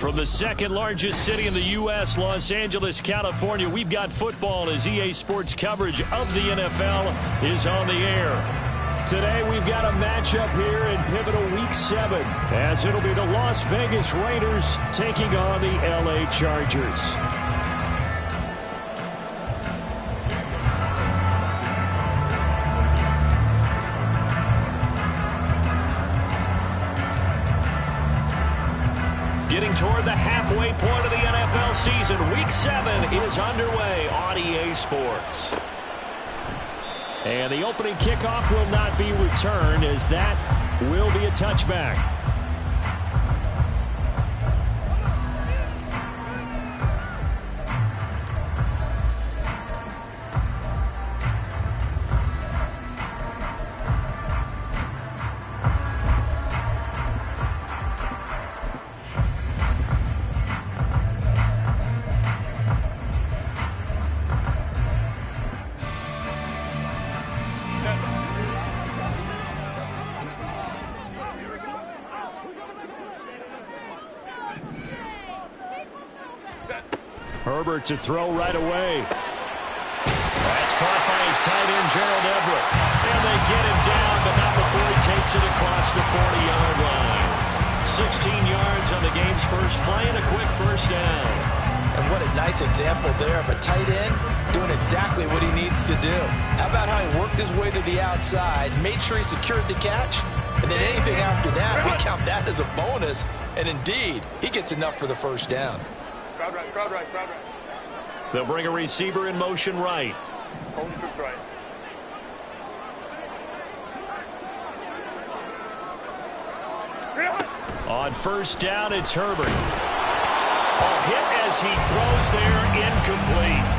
From the second largest city in the U.S., Los Angeles, California, we've got football as EA Sports coverage of the NFL is on the air. Today we've got a matchup here in pivotal Week 7 as it'll be the Las Vegas Raiders taking on the L.A. Chargers. Getting toward the halfway point of the NFL season, Week 7 is underway on EA Sports. And the opening kickoff will not be returned, as that will be a touchback. Herbert to throw right away. That's caught by his tight end, Gerald Everett. And they get him down, but not before he takes it across the 40-yard line. 16 yards on the game's first play and a quick first down. And what a nice example there of a tight end doing exactly what he needs to do. How about how he worked his way to the outside, made sure he secured the catch, and then anything after that, we count that as a bonus. And indeed, he gets enough for the first down. Crowd right, crowd right, crowd right. They'll bring a receiver in motion right. Home troops right. On first down, it's Herbert. A hit as he throws there, incomplete.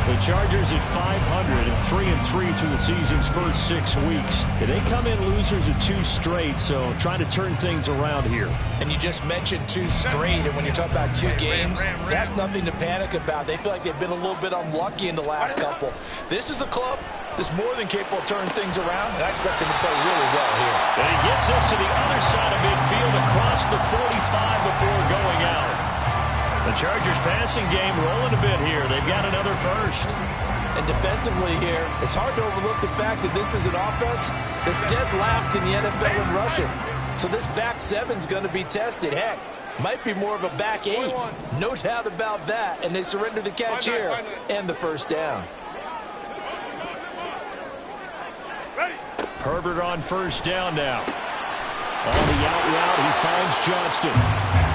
The Chargers at 500 and 3-3 through the season's first 6 weeks. They come in losers of 2 straight, so trying to turn things around here. And you just mentioned 2 straight, and when you talk about 2 games, that's nothing to panic about. They feel like they've been a little bit unlucky in the last couple. This is a club that's more than capable of turning things around, and I expect them to play really well here. And he gets us to the other side of midfield across the 45 before going out. The Chargers passing game rolling a bit here. They've got another first. And defensively here, it's hard to overlook the fact that this is an offense that's dead last in the NFL in rushing. So this back 7's going to be tested. Heck, might be more of a back 8. No doubt about that. And they surrender the catch here and the first down. Herbert on first down now. On the out route, he finds Johnston.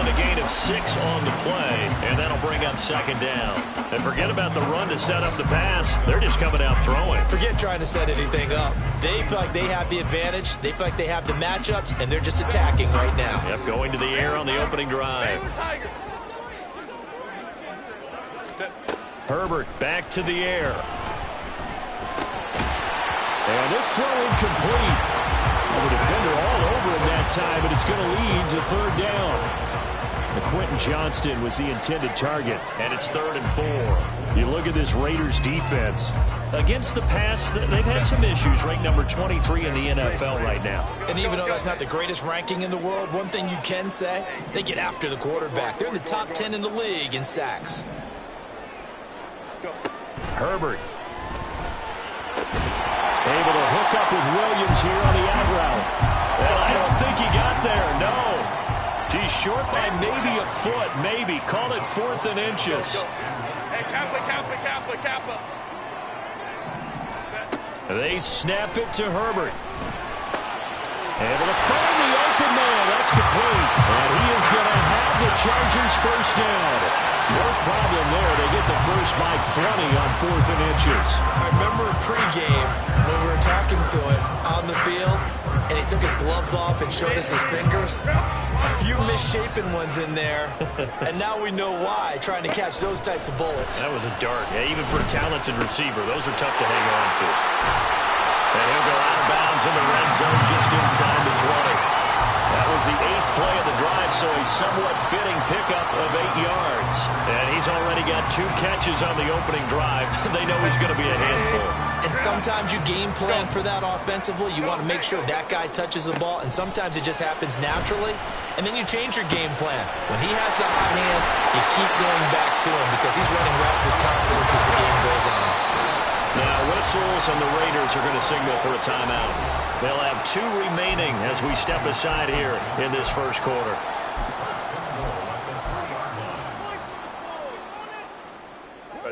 A gain of 6 on the play, and that'll bring up second down. And forget about the run to set up the pass. They're just coming out throwing. Forget trying to set anything up. They feel like they have the advantage. They feel like they have the matchups, and they're just attacking right now. Yep, going to the air on the opening drive. Herbert back to the air. And this throw incomplete. The defender all over him that time, but it's going to lead to third down. Quentin Johnston was the intended target, and it's 3rd and 4. You look at this Raiders defense. Against the pass, they've had some issues. Ranked number 23 in the NFL right now. And even though that's not the greatest ranking in the world, one thing you can say, they get after the quarterback. They're in the top 10 in the league in sacks. Herbert. Able to hook up with Williams here on the out route. And I don't think he got there, no. He's short by maybe a foot, maybe. Call it 4th and inches. Hey, Kappa. They snap it to Herbert. Able to find the open man. That's complete. And he is going to have the Chargers first down. No problem there. They get the first by plenty on 4th and inches. I remember pregame when we were talking to him on the field, and he took his gloves off and showed us his fingers. A few misshapen ones in there, and now we know why, trying to catch those types of bullets. That was a dart. Yeah, even for a talented receiver, those are tough to hang on to. And he'll go out of bounds in the red zone just inside the 20. That was the 8th play of the drive, so a somewhat fitting pickup of 8 yards. And he's already got 2 catches on the opening drive. They know he's going to be a handful. And sometimes you game plan for that offensively. You want to make sure that guy touches the ball, and sometimes it just happens naturally. And then you change your game plan. When he has the hot hand, you keep going back to him because he's running routes with confidence as the game goes on. Now whistles, and the Raiders are going to signal for a timeout. They'll have 2 remaining as we step aside here in this first quarter.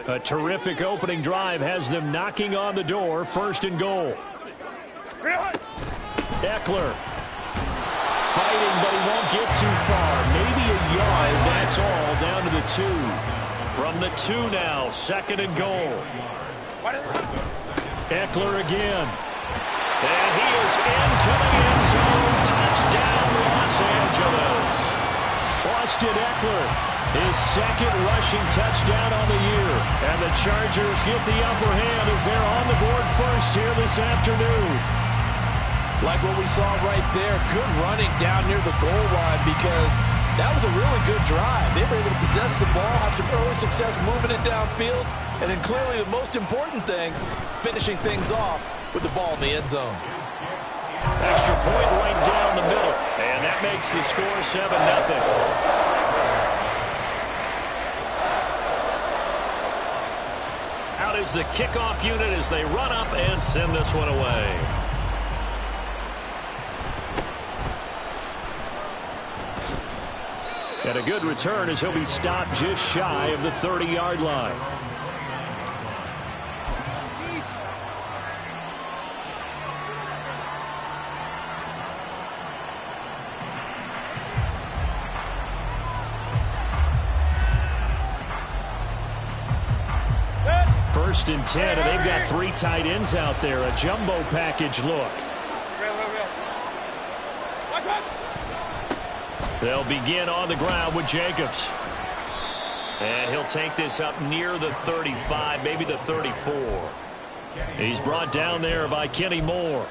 A terrific opening drive has them knocking on the door. 1st and goal. Eckler fighting, but he won't get too far. Maybe a yard, that's all, down to the 2. From the 2 now, 2nd and goal. Eckler again. And he is into the end zone. Touchdown, Los Angeles. Austin Eckler, his 2nd rushing touchdown on the year. And the Chargers get the upper hand as they're on the board first here this afternoon. Like what we saw right there, good running down near the goal line because that was a really good drive. They were able to possess the ball, have some early success moving it downfield, and then clearly the most important thing, finishing things off with the ball in the end zone. Extra point right down the middle, and that makes the score 7-0. Out is the kickoff unit as they run up and send this one away. And a good return as he'll be stopped just shy of the 30-yard line. First and 10, and they've got 3 tight ends out there. A jumbo package look. They'll begin on the ground with Jacobs. And he'll take this up near the 35, maybe the 34. He's brought down there by Kenny Moore.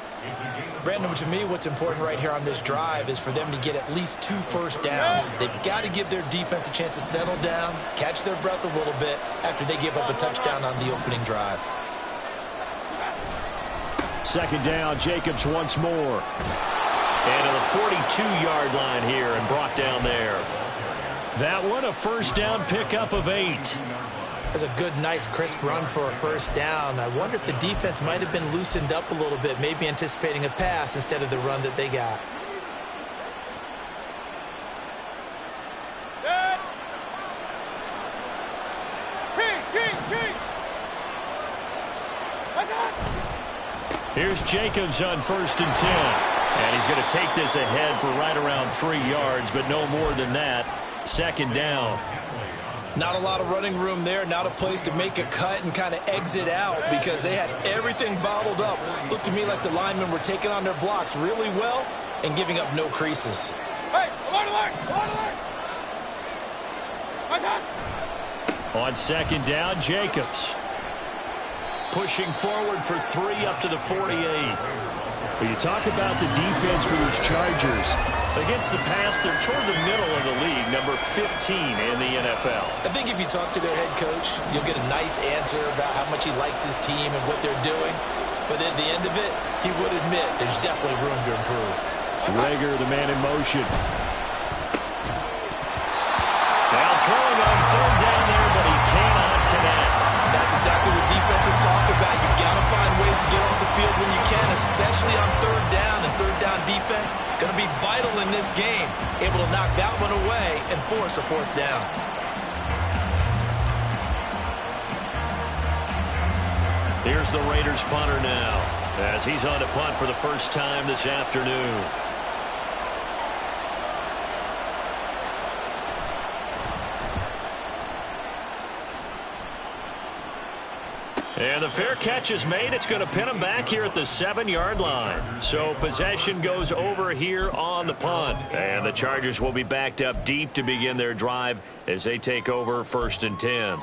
Brandon, to me, what's important right here on this drive is for them to get at least 2 first downs. They've got to give their defense a chance to settle down, catch their breath a little bit after they give up a touchdown on the opening drive. 2nd down, Jacobs once more. And to the 42-yard line here and brought down there. That one a first down pickup of 8. That's a good, nice, crisp run for a first down. I wonder if the defense might have been loosened up a little bit, maybe anticipating a pass instead of the run that they got. Here's Jacobs on 1st and 10. And he's going to take this ahead for right around 3 yards, but no more than that. 2nd down. Not a lot of running room there, not a place to make a cut and kind of exit out because they had everything bottled up. Looked to me like the linemen were taking on their blocks really well and giving up no creases. Hey, along the line. On 2nd down, Jacobs. Pushing forward for 3 up to the 48. When you talk about the defense for these Chargers, against the pass, they're toward the middle of the league, number 15 in the NFL. I think if you talk to their head coach, you'll get a nice answer about how much he likes his team and what they're doing. But at the end of it, he would admit there's definitely room to improve. Rager, the man in motion. Now throwing on 3rd down there, but he cannot connect. That's exactly what defenses talk about. You've got to find ways to get off the field when you can, especially on 3rd down. And 3rd down defense going to be vital in this game. Able to knock that one away and force a 4th down. Here's the Raiders punter now as he's on to punt for the first time this afternoon. And the fair catch is made. It's going to pin him back here at the 7-yard line. So possession goes over here on the punt. And the Chargers will be backed up deep to begin their drive as they take over 1st and 10.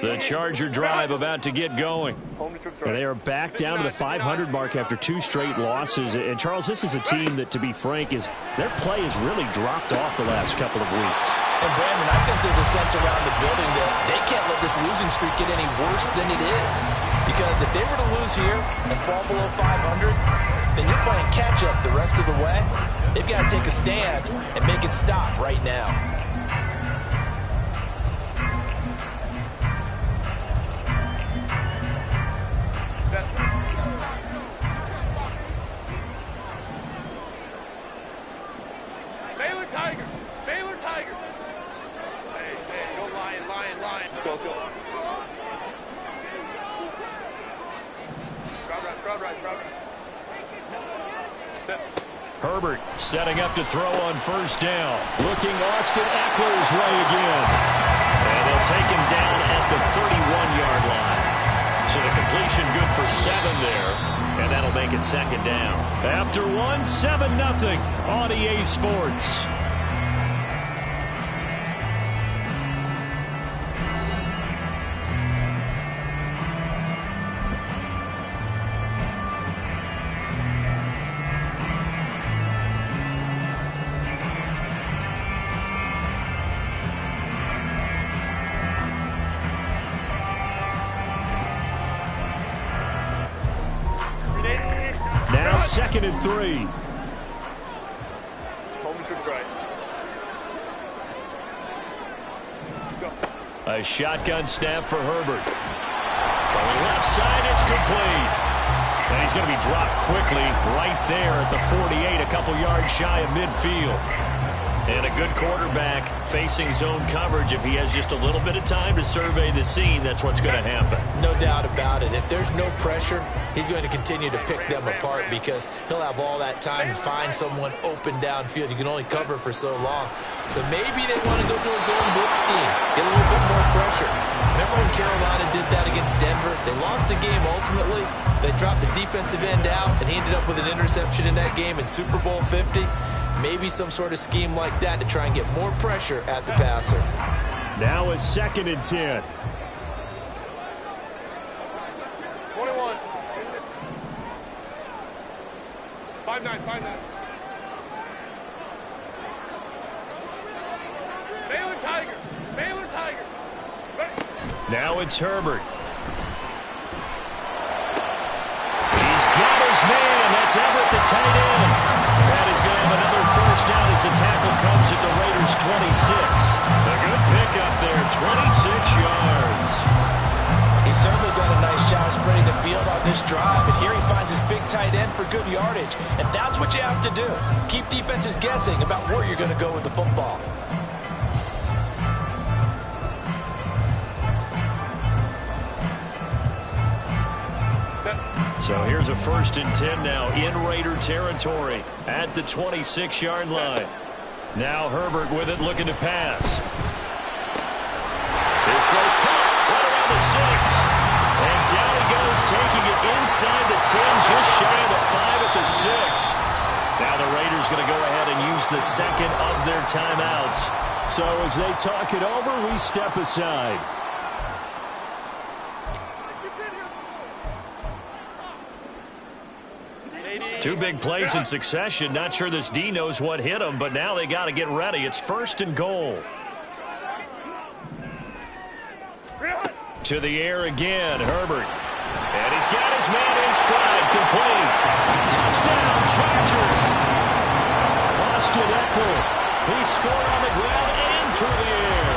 The Charger drive about to get going. And they are back down to the 500 mark after 2 straight losses. And, Charles, this is a team that, to be frank, their play has really dropped off the last couple of weeks. And, Brandon, I think there's a sense around the building that they can't let this losing streak get any worse than it is. Because if they were to lose here and fall below 500, then you're playing catch-up the rest of the way. They've got to take a stand and make it stop right now. Baylor Tiger. Baylor Tiger. Hey, go Lion. Go. Crowd right. Set. Herbert setting up to throw on first down. Looking Austin Eckler's way again. And they'll take him down at the 31-yard line. So the completion good for 7 there. And that'll make it second down. After 1, 7-0 on EA Sports. Now 2nd and 3. Home troops right. Go. A shotgun snap for Herbert. Throwing left side, it's complete. And he's going to be dropped quickly right there at the 48, a couple yards shy of midfield. And a good quarterback facing zone coverage. If he has just a little bit of time to survey the scene, that's what's going to happen. No doubt about it. If there's no pressure, he's going to continue to pick them apart because he'll have all that time to find someone open downfield. You can only cover for so long. So maybe they want to go to a zone blitz scheme, get a little bit more pressure. Remember when Carolina did that against Denver? They lost the game ultimately. They dropped the defensive end out, and he ended up with an interception in that game in Super Bowl 50. Maybe some sort of scheme like that to try and get more pressure at the passer. Now a 2nd and 10. 21. 5-9. Baylor Tiger. Ready. Now it's Herbert. He's got his man. That's Everett, the tight end. That is going to have another first down as the tackle comes at the Raiders' 26. A good pickup there, 26 yards. He's certainly done a nice job spreading the field on this drive, and here he finds his big tight end for good yardage. And that's what you have to do. Keep defenses guessing about where you're going to go with the football. So here's a 1st and 10 now in Raider territory at the 26-yard line. Now Herbert with it, looking to pass. This throw caught right around the 6. And down he goes, taking it inside the 10, just shy of the 5 at the 6. Now the Raiders going to go ahead and use the 2nd of their timeouts. So as they talk it over, we step aside. Two big plays in succession. Not sure this D knows what hit him, but now they got to get ready. It's 1st and goal. To the air again, Herbert. And he's got his man in stride, complete. Touchdown, Chargers. Austin Eckler. He scored on the ground and through the air.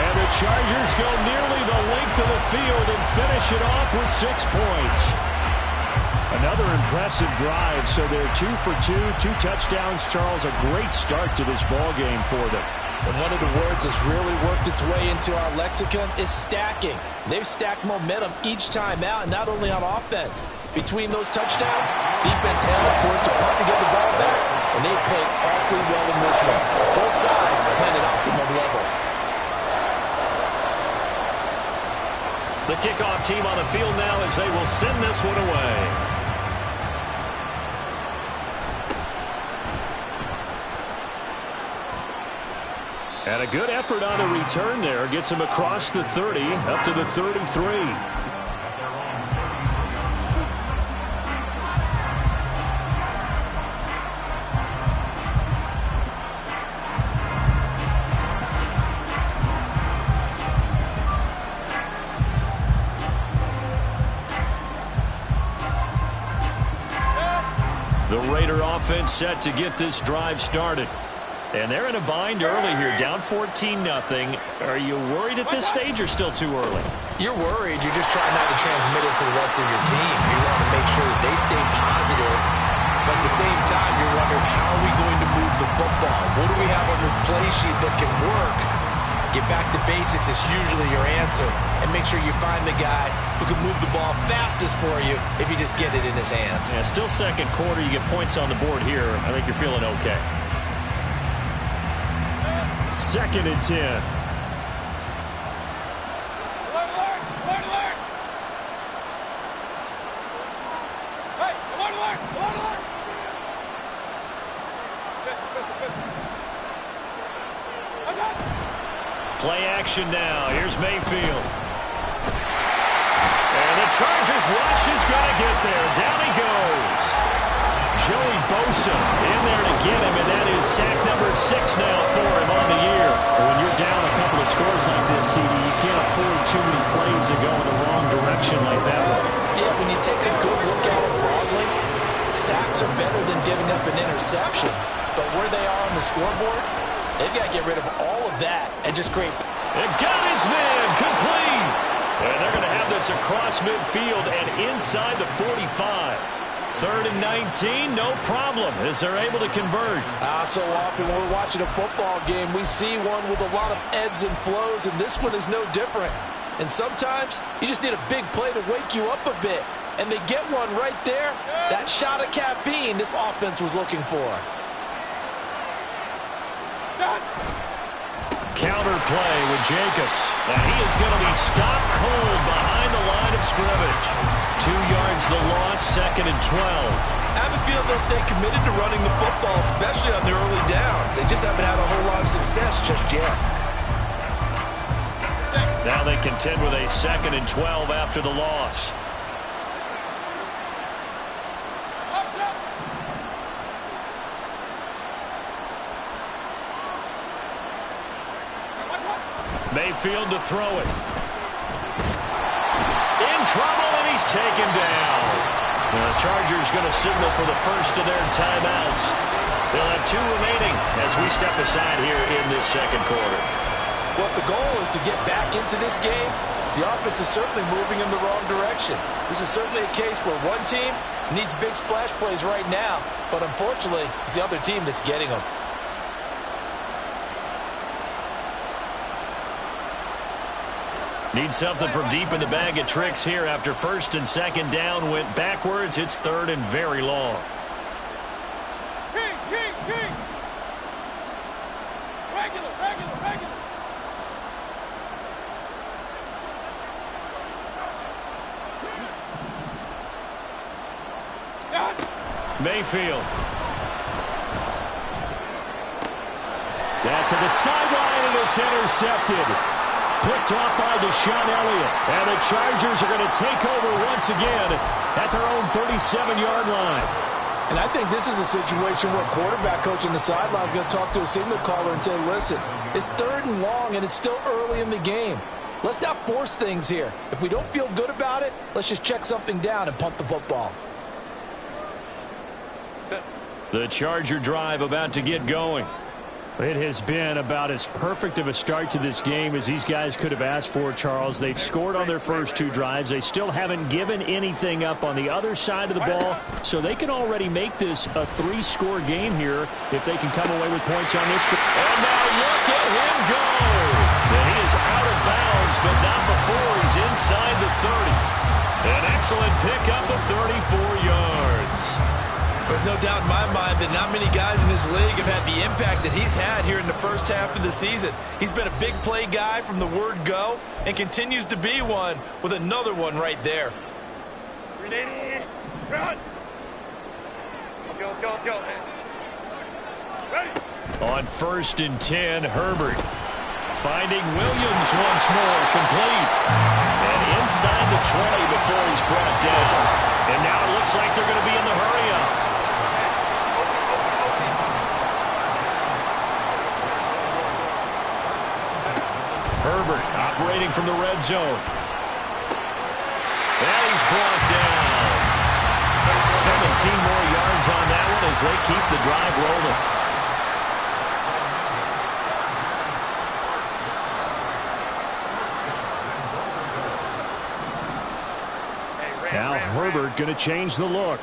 And the Chargers go nearly the length of the field and finish it off with 6 points. Another impressive drive, so they're 2 for 2, 2 touchdowns. Charles, a great start to this ball game for them. And one of the words that's really worked its way into our lexicon is stacking. They've stacked momentum each time out, and not only on offense. Between those touchdowns, defense held, forced to punt to get the ball back, and they played awfully well in this one. Both sides playing at optimum level. The kickoff team on the field now as they will send this one away. And a good effort on the return there. Gets him across the 30, up to the 33. The Raider offense set to get this drive started. And they're in a bind early here, down 14-0. Are you worried at this stage or still too early? You're worried. You're just trying not to transmit it to the rest of your team. You want to make sure that they stay positive. But at the same time, you're wondering, how are we going to move the football? What do we have on this play sheet that can work? Get back to basics is usually your answer. And make sure you find the guy who can move the ball fastest for you if you just get it in his hands. Yeah, still second quarter. You get points on the board here. I think you're feeling okay. 2nd and 10. Alert, alert! Alert, alert! Hey, alert, alert! Alert, alert! Play action now. Here's Mayfield. And the Chargers rush is going to get there. Down he goes. Joey Bosa in there to get him, and that is sack number 6 now for him on the year. When you're down a couple of scores like this, CD, you can't afford too many plays that go in the wrong direction like that one. Yeah, when you take a good look at it broadly, sacks are better than giving up an interception. But where they are on the scoreboard, they've got to get rid of all of that and just create. And got his man complete. And they're going to have this across midfield and inside the 45. 3rd and 19, no problem, as they're able to convert. So often when we're watching a football game, we see one with a lot of ebbs and flows, and this one is no different. And sometimes you just need a big play to wake you up a bit. And they get one right there. That shot of caffeine this offense was looking for. Counter play with Jacobs. And he is going to be stopped cold behind the line of scrimmage. 2 yards the loss, 2nd and 12. I have a feeling they'll stay committed to running the football, especially on their early downs. They just haven't had a whole lot of success just yet. Now they contend with a 2nd and 12 after the loss. Mayfield to throw it. In trouble, and he's taken down. The Chargers going to signal for the first of their timeouts. They'll have 2 remaining as we step aside here in this 2nd quarter. Well, if the goal is to get back into this game, the offense is certainly moving in the wrong direction. This is certainly a case where one team needs big splash plays right now, but unfortunately, it's the other team that's getting them. Need something from deep in the bag of tricks here after 1st and 2nd down went backwards. It's 3rd and very long. King, king, king! Regular, regular, regular! Mayfield. That's to the sideline, and it's intercepted. Picked off by Deshaun Elliott. And the Chargers are going to take over once again at their own 37-yard line. And I think this is a situation where quarterback coach on the sideline is going to talk to a signal caller and say, listen, it's 3rd and long, and it's still early in the game. Let's not force things here. If we don't feel good about it, let's just check something down and punt the football. The Charger drive about to get going. It has been about as perfect of a start to this game as these guys could have asked for, Charles. They've scored on their first 2 drives. They still haven't given anything up on the other side of the ball, so they can already make this a 3-score game here if they can come away with points on this. And now look at him go. And he is out of bounds, but not before he's inside the 30. An excellent pickup of 34 yards. There's no doubt in my mind that not many guys in this league have had the impact that he's had here in the first half of the season. He's been a big play guy from the word go and continues to be one with another one right there. Ready? Run! Let's go, let's go, let's go. Ready? On 1st and 10, Herbert. finding Williams once more, complete. And inside the 20 before he's brought down. And now it looks like they're going to be in the hurry-up. Herbert operating from the red zone. And he's brought down. 17 more yards on that one as they keep the drive rolling. Now Herbert going to change the look.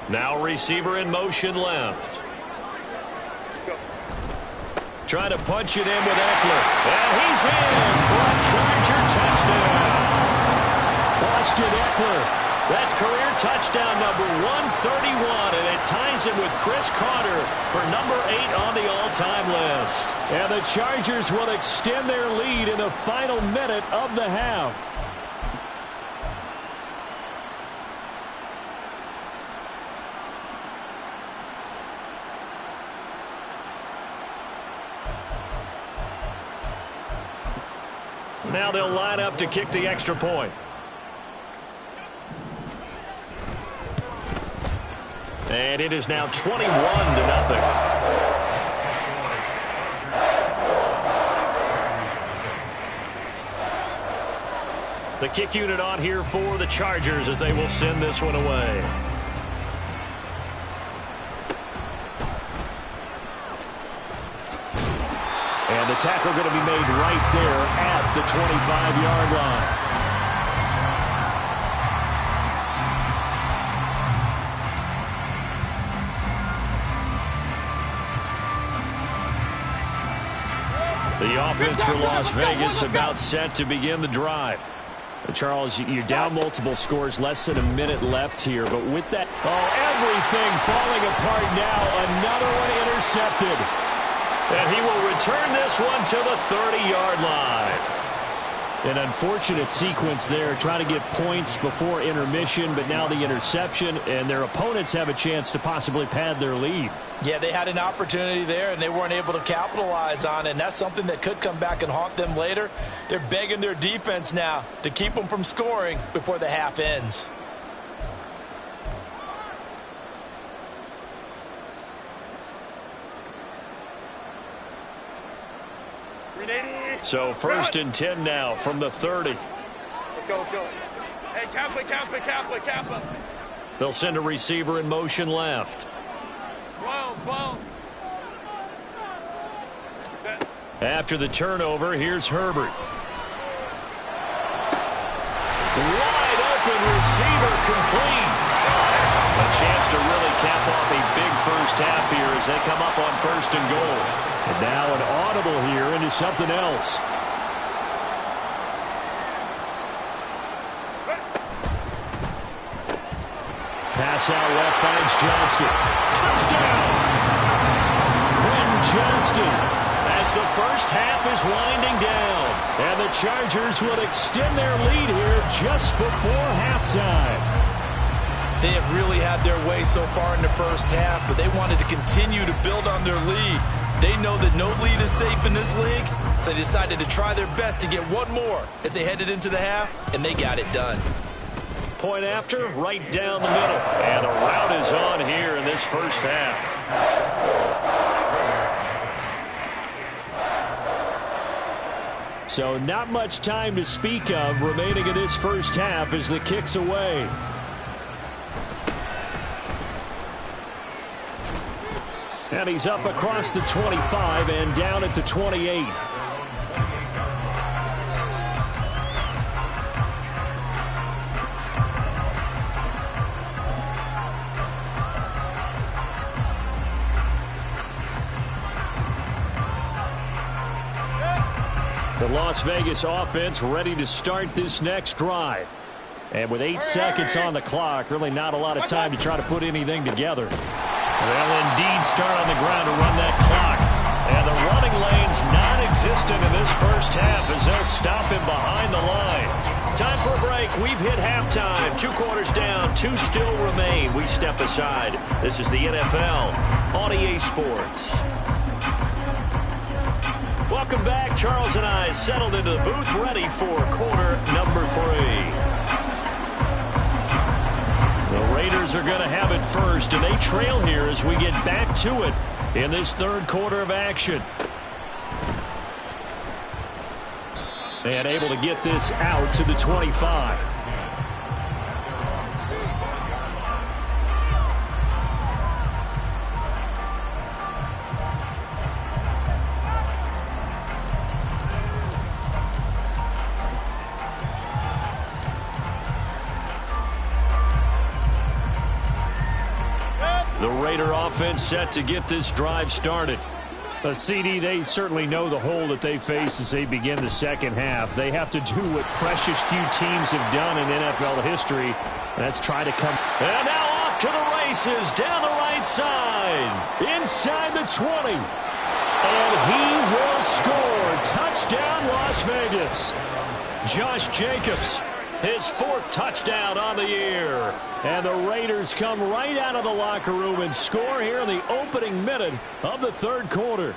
Now receiver in motion left. Trying to punch it in with Eckler. And he's in for a Charger touchdown. Austin Eckler. That's career touchdown number 131, and it ties him with Chris Carter for number 8 on the all-time list. And the Chargers will extend their lead in the final minute of the half. Now they'll line up to kick the extra point. And it is now 21-0. The kick unit on here for the Chargers as they will send this one away. And the tackle going to be made right there at the 25-yard line. The offense for Las Vegas about set to begin the drive. Charles, you're down multiple scores, less than a minute left here, but with that, everything falling apart now. Another one intercepted. And he will return this one to the 30-yard line. An unfortunate sequence there, trying to get points before intermission, but now the interception, and their opponents have a chance to possibly pad their lead. Yeah, they had an opportunity there, and they weren't able to capitalize on it, and that's something that could come back and haunt them later. They're begging their defense now to keep them from scoring before the half ends. So 1st and 10 now from the 30. Let's go, let's go. Hey, Kaplan. They'll send a receiver in motion left. 12. After the turnover, here's Herbert. Wide open receiver complete. A chance to really cap off a big first half here as they come up on 1st and goal. And now an audible here into something else. Pass out left finds Johnston. Touchdown! Quentin Johnston as the first half is winding down. And the Chargers will extend their lead here just before halftime. They have really had their way so far in the first half, but they wanted to continue to build on their lead. They know that no lead is safe in this league, so they decided to try their best to get one more as they headed into the half, and they got it done. Point after, right down the middle. And the route is on here in this first half. So not much time to speak of remaining in this first half as the kick's away. And he's up across the 25 and down at the 28. The Las Vegas offense ready to start this next drive. And with 8 seconds on the clock, really not a lot of time to try to put anything together. They'll indeed start on the ground to run that clock. And the running lane's non-existent in this first half as they'll stop him behind the line. Time for a break. back. We've hit halftime. 2 quarters down. 2 still remain. We step aside. This is the NFL on EA Sports. Welcome back. Charles and I settled into the booth, ready for quarter number 3. The Raiders are going to have it first, and they trail here as we get back to it in this third quarter of action. And able to get this out to the 25. The Raider offense set to get this drive started. CD, they certainly know the hole that they face as they begin the second half. They have to do what precious few teams have done in NFL history. That's try to come. And now off to the races down the right side. Inside the 20. And he will score. Touchdown, Las Vegas. Josh Jacobs, his 4th touchdown on the year. And the Raiders come right out of the locker room and score here in the opening minute of the third quarter.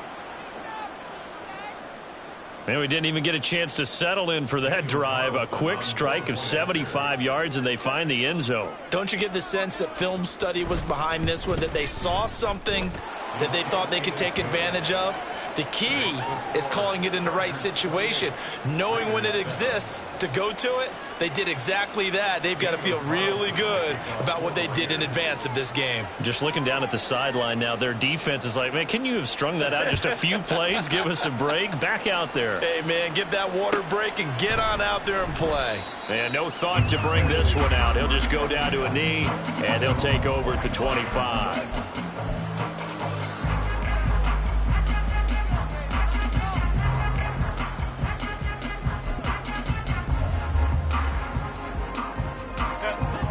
And we didn't even get a chance to settle in for that drive. A quick strike of 75 yards, and they find the end zone. Don't you get the sense that film study was behind this one, that they saw something that they thought they could take advantage of? The key is calling it in the right situation, knowing when it exists to go to it. They did exactly that. They've got to feel really good about what they did in advance of this game. Just looking down at the sideline now, their defense is like, man, can you have strung that out just a few plays? Give us a break. Back out there. Hey, man, give that water break and get on out there and play. And no thought to bring this one out. He'll just go down to a knee, and he'll take over at the 25.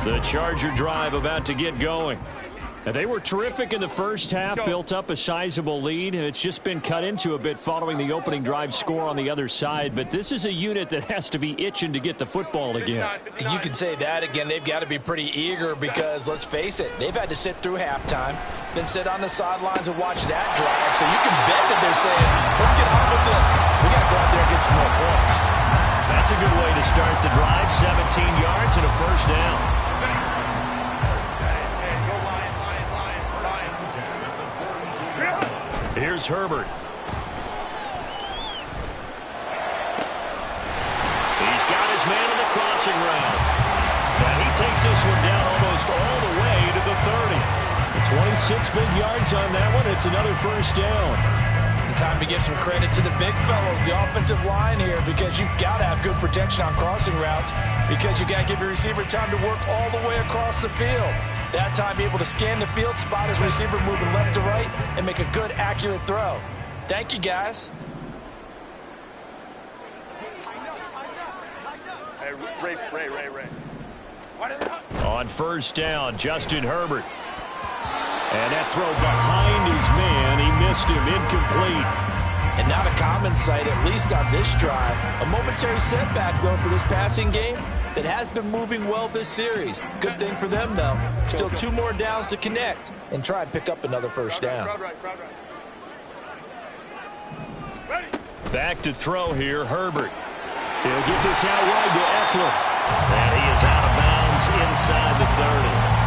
The Charger drive about to get going. And they were terrific in the first half, built up a sizable lead, and it's just been cut into a bit following the opening drive score on the other side. But this is a unit that has to be itching to get the football again. You can say that again. They've got to be pretty eager because, let's face it, they've had to sit through halftime, then sit on the sidelines and watch that drive. So you can bet that they're saying, let's get on with this. We got to go out there and get some more points. That's a good way to start the drive. 17 yards and a first down. Here's Herbert. He's got his man in the crossing route. And he takes this one down almost all the way to the 30. 26 big yards on that one. It's another first down. And time to give some credit to the big fellows, the offensive line here, because you've got to have good protection on crossing routes, because you got to give your receiver time to work all the way across the field. That time, be able to scan the field, spot his receiver moving left to right, and make a good, accurate throw. Thank you, guys. Hey, Ray. On first down, Justin Herbert. And that throw behind his man. He missed him, incomplete. And not a common sight, at least on this drive. A momentary setback, though, for this passing game that has been moving well this series. Good thing for them, though. Still 2 more downs to connect and try and pick up another first down. Back to throw here, Herbert. He'll get this out wide to Eckler. And he is out of bounds inside the 30.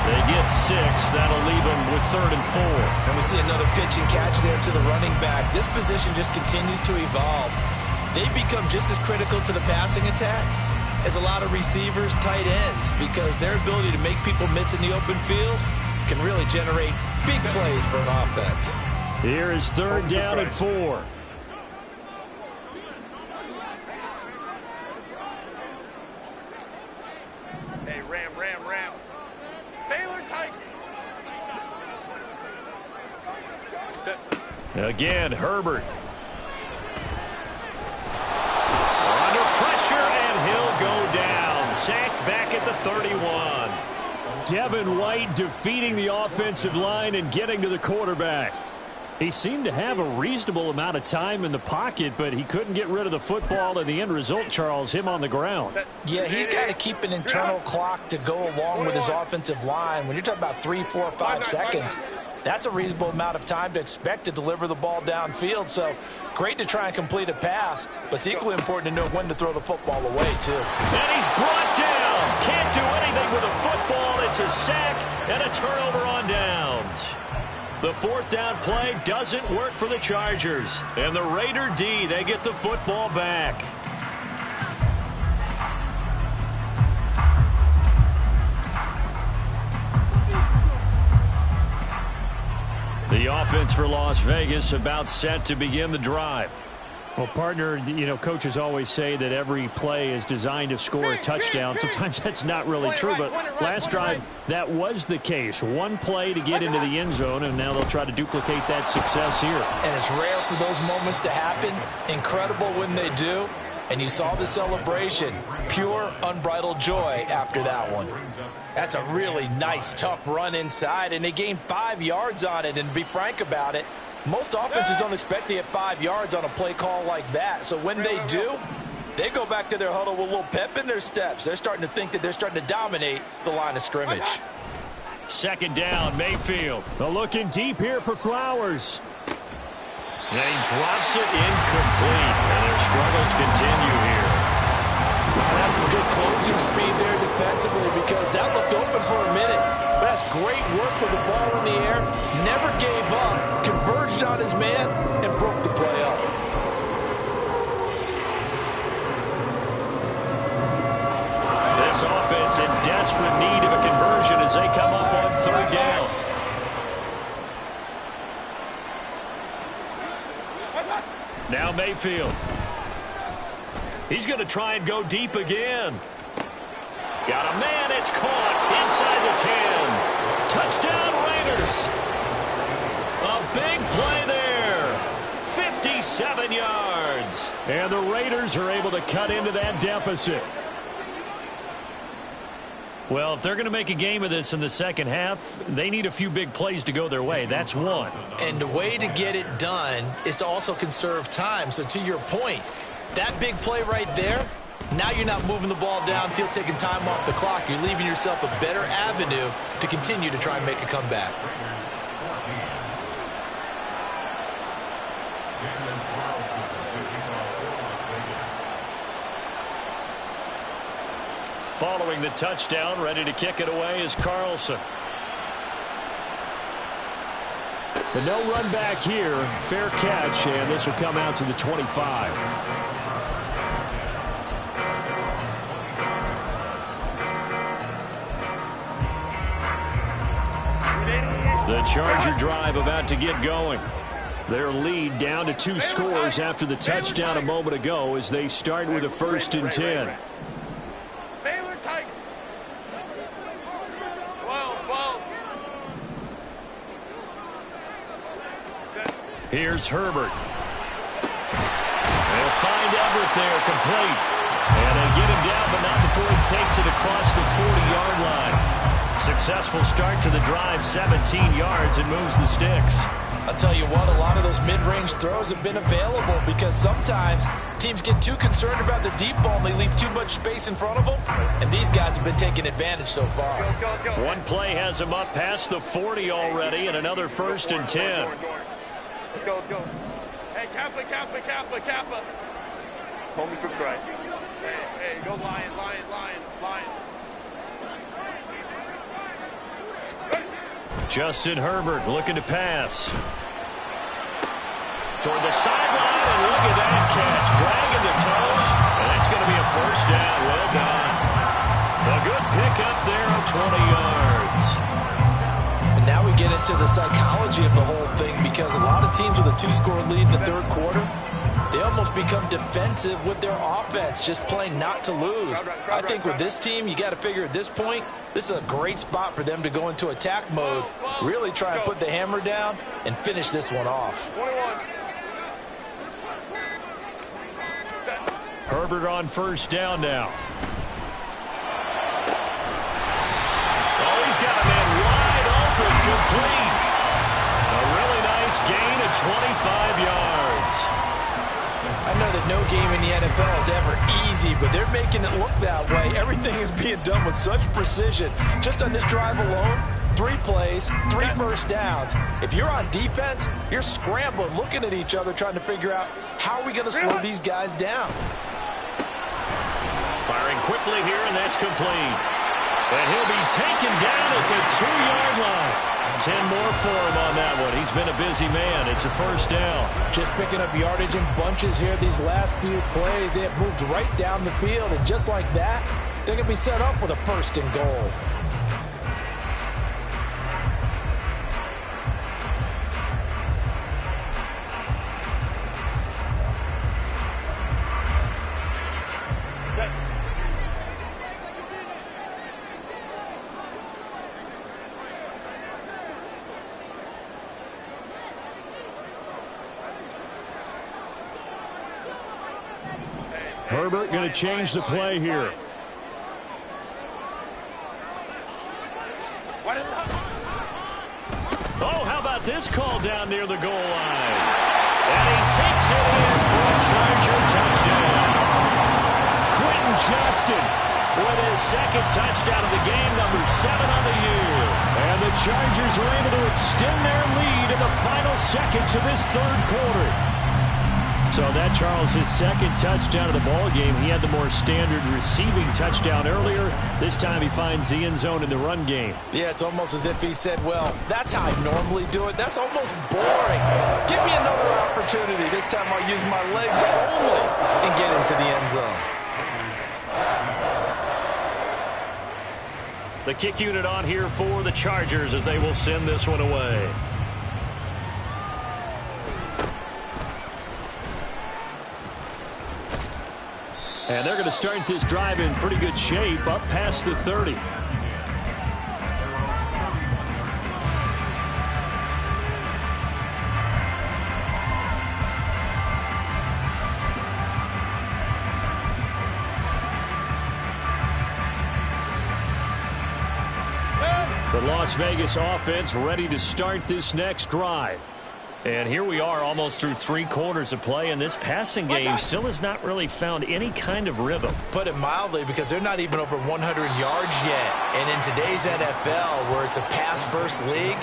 They get 6. That'll leave them with 3rd and 4. And we see another pitch and catch there to the running back. This position just continues to evolve. They become just as critical to the passing attack as a lot of receivers, tight ends, because their ability to make people miss in the open field can really generate big plays for an offense. Here is 3rd down and 4. Hey, Ram. Baylor tight. Again, Herbert. Under pressure, and he'll go down. Sacked back at the 31. Devin White defeating the offensive line and getting to the quarterback. He seemed to have a reasonable amount of time in the pocket, but he couldn't get rid of the football, and the end result, Charles, him on the ground. Yeah, he's got to keep an internal clock to go along with his offensive line. When you're talking about 3, 4, 5 seconds, that's a reasonable amount of time to expect to deliver the ball downfield. So great to try and complete a pass, but it's equally important to know when to throw the football away, too. And he's brought down. Can't do anything with a football. It's a sack and a turnover on downs. The fourth down play doesn't work for the Chargers. And the Raider D, they get the football back. The offense for Las Vegas about set to begin the drive. Well, partner, coaches always say that every play is designed to score a touchdown. Sometimes that's not really true, but last drive, that was the case. One play to get into the end zone, and now they'll try to duplicate that success here. And it's rare for those moments to happen. Incredible when they do. And you saw the celebration. Pure, unbridled joy after that one. That's a really nice, tough run inside, and they gained 5 yards on it. And to be frank about it, most offenses don't expect to get 5 yards on a play call like that. So when they do, they go back to their huddle with a little pep in their steps. They're starting to think that they're starting to dominate the line of scrimmage. Second down, Mayfield. They're looking deep here for Flowers. And he drops it incomplete. And their struggles continue here. That's some good closing speed there defensively, because that looked open for a minute. But that's great work with the ball in the air. Never gave up. Converged on his man and broke the play up. This offense in desperate need of a conversion as they come up on third down. Now Mayfield. He's going to try and go deep again. Got a man. It's caught inside the 10. Touchdown Raiders. A big play there. 57 yards. And the Raiders are able to cut into that deficit. Well, if they're going to make a game of this in the second half, they need a few big plays to go their way. That's one. And the way to get it done is to also conserve time. So to your point, that big play right there, now you're not moving the ball downfield, taking time off the clock. You're leaving yourself a better avenue to continue to try and make a comeback. Following the touchdown, ready to kick it away is Carlson. But no run back here. Fair catch, and this will come out to the 25. The Charger drive about to get going. Their lead down to 2 scores after the touchdown a moment ago as they start with a 1st and 10. Here's Herbert. They'll find Everett there, complete. And they get him down, but not before he takes it across the 40-yard line. Successful start to the drive, 17 yards, and moves the sticks. I'll tell you what, a lot of those mid-range throws have been available because sometimes teams get too concerned about the deep ball and they leave too much space in front of them, and these guys have been taking advantage so far. One play has him up past the 40 already, and another 1st and 10. Let's go, let's go. Hey, Kappa. Hold me for strike. Hey, go Lion. Justin Herbert looking to pass. Toward the sideline, and look at that catch. Dragging the toes, and that's going to be a 1st down. Well done. A good pickup there of 20 yards. And now we get into the psychology of the whole thing, because a lot of teams with a 2-score lead in the 3rd quarter, they almost become defensive with their offense, just playing not to lose. I think with this team, you got to figure at this point, this is a great spot for them to go into attack mode, really try and put the hammer down and finish this one off. Herbert on 1st down now. Oh, he's got a man wide open, complete. A really nice gain of 25 yards. I know that no game in the NFL is ever easy, but they're making it look that way. Everything is being done with such precision. Just on this drive alone, 3 plays, 3 first downs. If you're on defense, you're scrambling, looking at each other, trying to figure out how are we going to slow these guys down. Firing quickly here, and that's complete. And he'll be taken down at the 2-yard line. 10 more for him on that one. He's been a busy man. It's a first down. Just picking up yardage in bunches here these last few plays. They have moved right down the field, and just like that, they're going to be set up with a first and goal. Herbert going to change the play here. Oh, how about this call down near the goal line? And he takes it in for a Charger touchdown. Quentin Johnston with his second touchdown of the game, number 7 on the year. And the Chargers are able to extend their lead in the final seconds of this third quarter. So that, Charles, his second touchdown of the ball game. He had the more standard receiving touchdown earlier. This time he finds the end zone in the run game. Yeah, it's almost as if he said, well, that's how I normally do it. That's almost boring. Give me another opportunity. This time I'll use my legs only and get into the end zone. The kick unit on here for the Chargers as they will send this one away. And they're going to start this drive in pretty good shape, up past the 30. The Las Vegas offense ready to start this next drive. And here we are almost through 3 quarters of play, and this passing game still has not really found any kind of rhythm. Put it mildly, because they're not even over 100 yards yet. And in today's NFL, where it's a pass-first league,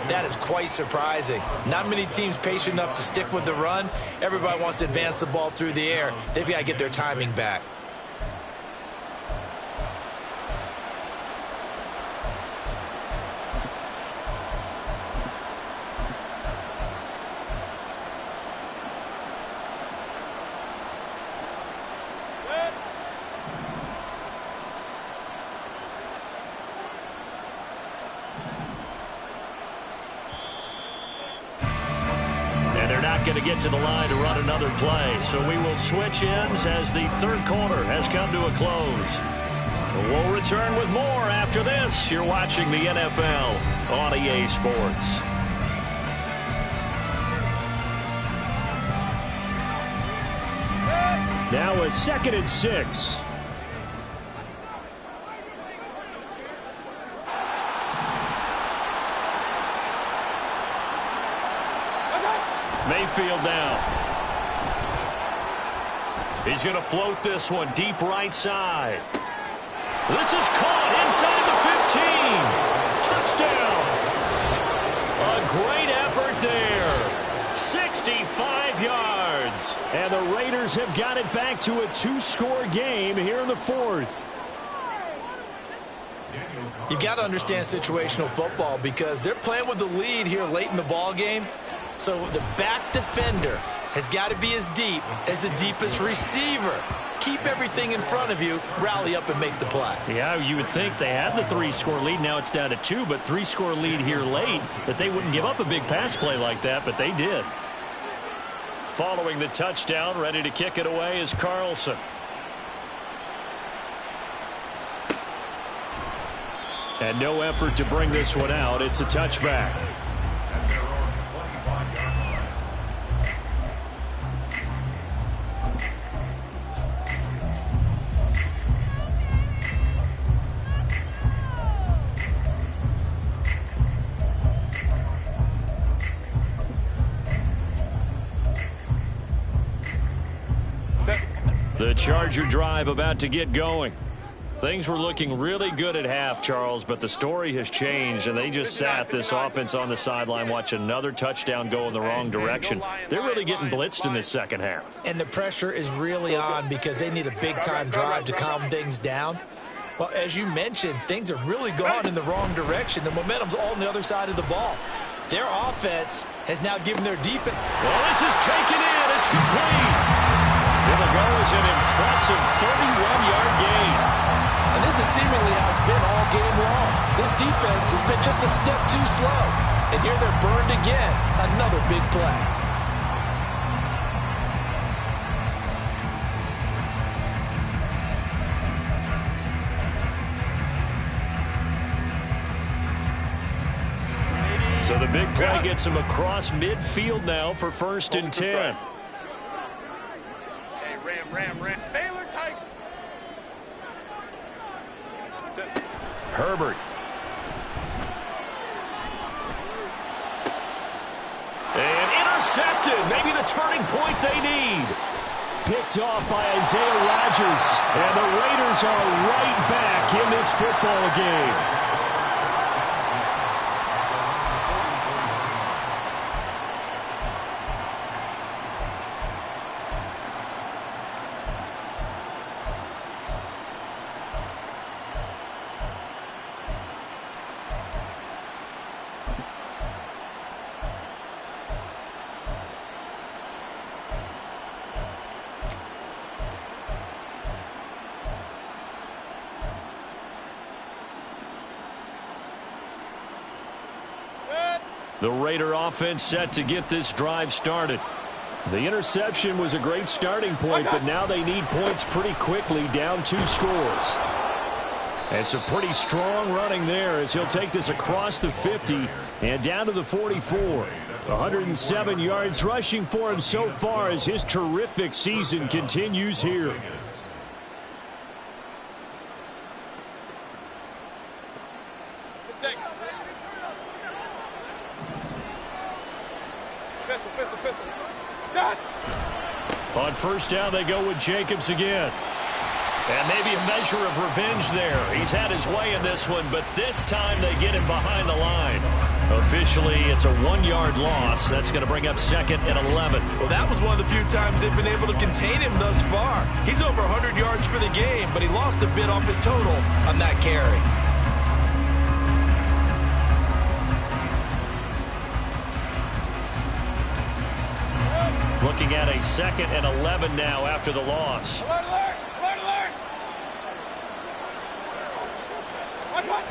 that is quite surprising. Not many teams patient enough to stick with the run. Everybody wants to advance the ball through the air. They've got to get their timing back. Going to get to the line to run another play. So we will switch ends as the third quarter has come to a close. We'll return with more after this. You're watching the NFL on EA Sports. Now a 2nd and 6. Mayfield now. He's going to float this one deep right side. This is caught inside the 15. Touchdown. A great effort there. 65 yards. And the Raiders have got it back to a 2-score game here in the 4th. You've got to understand situational football, because they're playing with the lead here late in the ball game. So the back defender has got to be as deep as the deepest receiver. Keep everything in front of you, rally up and make the play. Yeah, you would think they had the 3-score lead. Now it's down to 2, but 3-score lead here late, that they wouldn't give up a big pass play like that, but they did. Following the touchdown, ready to kick it away is Carlson. And no effort to bring this one out. It's a touchback. The Charger drive about to get going. Things were looking really good at half, Charles, but the story has changed, and they just sat this offense on the sideline watching another touchdown go in the wrong direction. They're really getting blitzed in this second half. And the pressure is really on because they need a big-time drive to calm things down. Well, as you mentioned, things have really gone in the wrong direction. The momentum's all on the other side of the ball. Their offense has now given their defense. Well, this is taken in. It's complete. It'll go as an impressive 31-yard gain. And this is seemingly how it's been all game long. This defense has been just a step too slow. And here they're burned again. Another big play. So the big play gets him across midfield now for 1st and 10. Hey, ram. Baylor tight. Herbert. And intercepted. Maybe the turning point they need. Picked off by Isaiah Rodgers. And the Raiders are right back in this football game. The Raider offense set to get this drive started. The interception was a great starting point, but now they need points pretty quickly, down 2 scores. And some pretty strong running there as he'll take this across the 50 and down to the 44. 107 yards rushing for him so far as his terrific season continues here. On 1st down, they go with Jacobs again. And maybe a measure of revenge there. He's had his way in this one, but this time they get him behind the line. Officially, it's a 1-yard loss. That's going to bring up 2nd and 11. Well, that was one of the few times they've been able to contain him thus far. He's over 100 yards for the game, but he lost a bit off his total on that carry. Looking at a 2nd and 11 now after the loss. Alert, alert, alert, alert.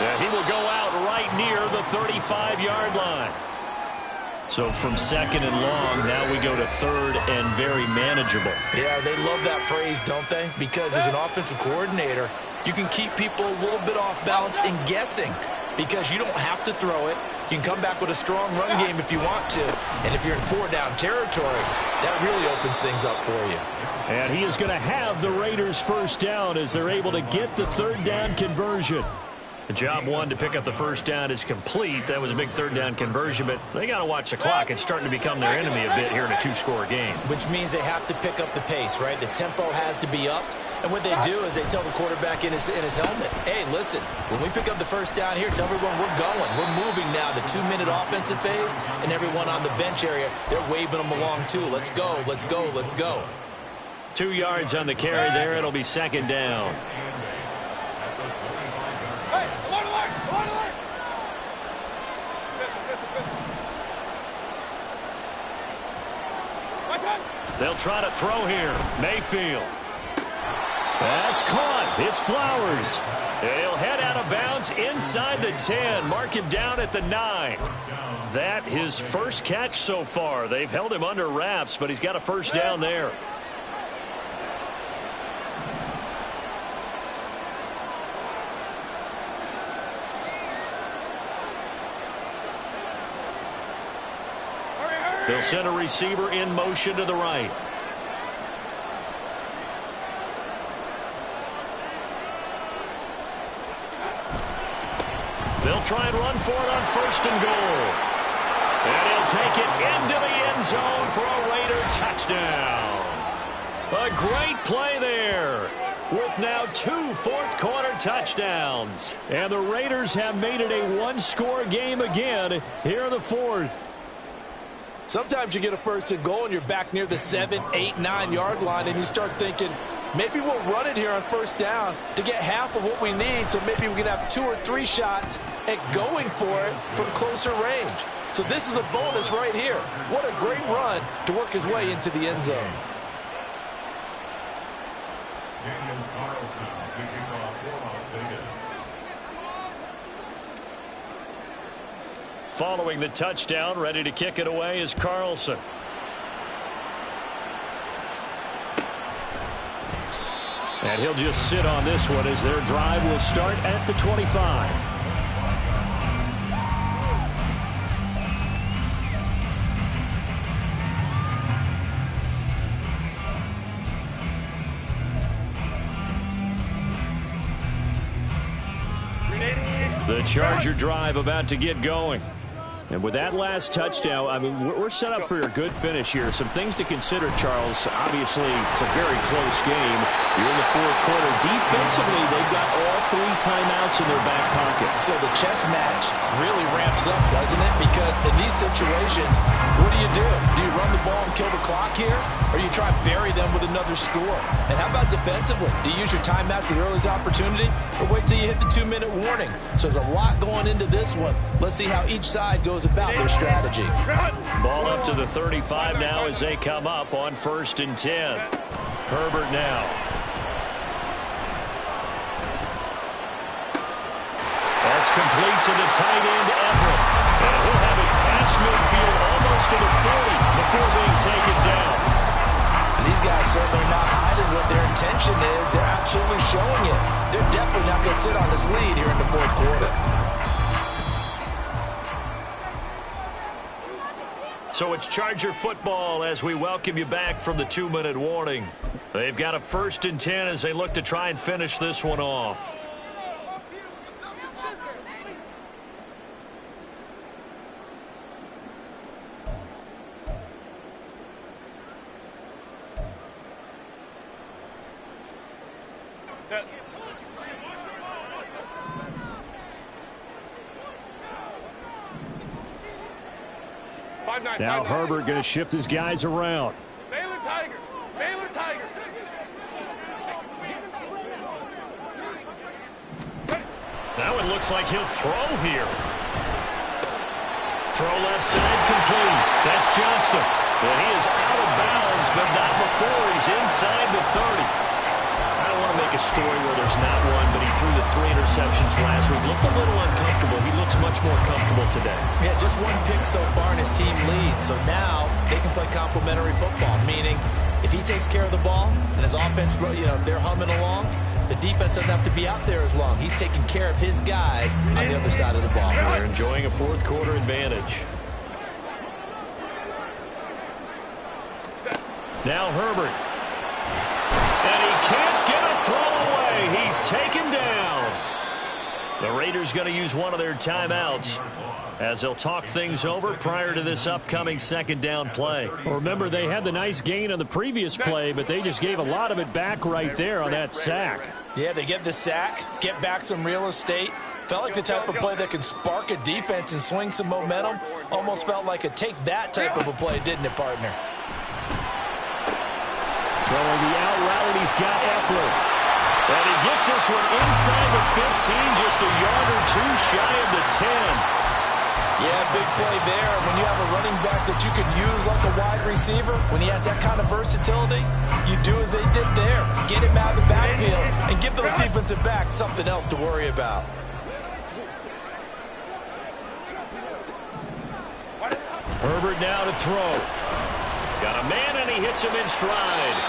Yeah, he will go out right near the 35-yard line. So from 2nd and long, now we go to 3rd and very manageable. Yeah, they love that phrase, don't they? Because as an offensive coordinator, you can keep people a little bit off balance and guessing because you don't have to throw it. You can come back with a strong run game if you want to. And if you're in 4-down territory, that really opens things up for you. And he is going to have the Raiders 1st down as they're able to get the 3rd down conversion. Job 1 to pick up the 1st down is complete. That was a big 3rd down conversion, but they got to watch the clock. It's starting to become their enemy a bit here in a 2-score game. Which means they have to pick up the pace, right? The tempo has to be upped. And what they do is they tell the quarterback in his helmet, hey, listen, when we pick up the 1st down here, tell everyone we're going. We're moving now to 2-minute offensive phase, and everyone on the bench area, they're waving them along too. Let's go, let's go, let's go. 2 yards on the carry there. It'll be 2nd down. Hey, alert, alert, alert, alert. They'll try to throw here. Mayfield. That's caught. It's Flowers. And he'll head out of bounds inside the 10. Mark him down at the 9. That his first catch so far. They've held him under wraps, but he's got a 1st down there. They'll send a receiver in motion to the right. They'll try and run for it on 1st and goal. And he'll take it into the end zone for a Raider touchdown. A great play there, with now 2 fourth-quarter touchdowns. And the Raiders have made it a one-score game again here in the fourth. Sometimes you get a first and goal and you're back near the 7, 8, 9-yard line, and you start thinking, maybe we'll run it here on first down to get half of what we need, so maybe we can have 2 or 3 shots at going for it from closer range. So this is a bonus right here. What a great run to work his way into the end zone. Following the touchdown, ready to kick it away is Carlson. And he'll just sit on this one as their drive will start at the 25. The Charger drive about to get going. And with that last touchdown, I mean, we're set up for a good finish here. Some things to consider, Charles. Obviously, it's a very close game. You're in the fourth quarter. Defensively, they've got all 3 timeouts in their back pocket. So the chess match really ramps up, doesn't it? Because in these situations, what do? Do you run the ball and kill the clock here? Or you try and bury them with another score? And how about defensively? Do you use your timeouts at the earliest opportunity? Or wait till you hit the 2-minute warning? So there's a lot going into this one. Let's see how each side goes about their strategy. Ball up to the 35 now as they come up on 1st and 10. Herbert now. That's complete to the tight end, Everett. And he'll have it past midfield almost to the 40 before being taken down. And these guys certainly not hiding what their intention is. They're absolutely showing it. They're definitely not going to sit on this lead here in the fourth quarter. So it's Charger football as we welcome you back from the 2-minute warning. They've got a 1st and 10 as they look to try and finish this one off. Now Herbert going to shift his guys around. Baylor Tiger. Baylor Tiger. Now it looks like he'll throw here. Throw left side complete. That's Johnston. And he is out of bounds, but not before he's inside the 30. I don't want to make a story where there's not one, but he threw the 3 interceptions last week. Looked a little uncomfortable. He looks much more comfortable today. Yeah, just 1 pick so far and his team leads. So now they can play complementary football, meaning if he takes care of the ball and his offense, they're humming along, the defense doesn't have to be out there as long. He's taking care of his guys on the other side of the ball. They're enjoying a fourth quarter advantage. Now Herbert. And he can't get a throw away. He's taken down. The Raiders going to use one of their timeouts as they'll talk things over prior to this upcoming 2nd down play. Well, remember, they had the nice gain on the previous play, but they just gave a lot of it back right there on that sack. Yeah, they get the sack, get back some real estate. Felt like the type of play that can spark a defense and swing some momentum. Almost felt like a take-that type of a play, didn't it, partner? Throwing the out route, and he's got Eckler. And he gets this one inside the 15, just a yard or 2 shy of the 10. Yeah, big play there. When you have a running back that you could use like a wide receiver, when he has that kind of versatility, you do as they did there. Get him out of the backfield and give those defensive backs something else to worry about. Herbert now to throw. Got a man, and he hits him in stride.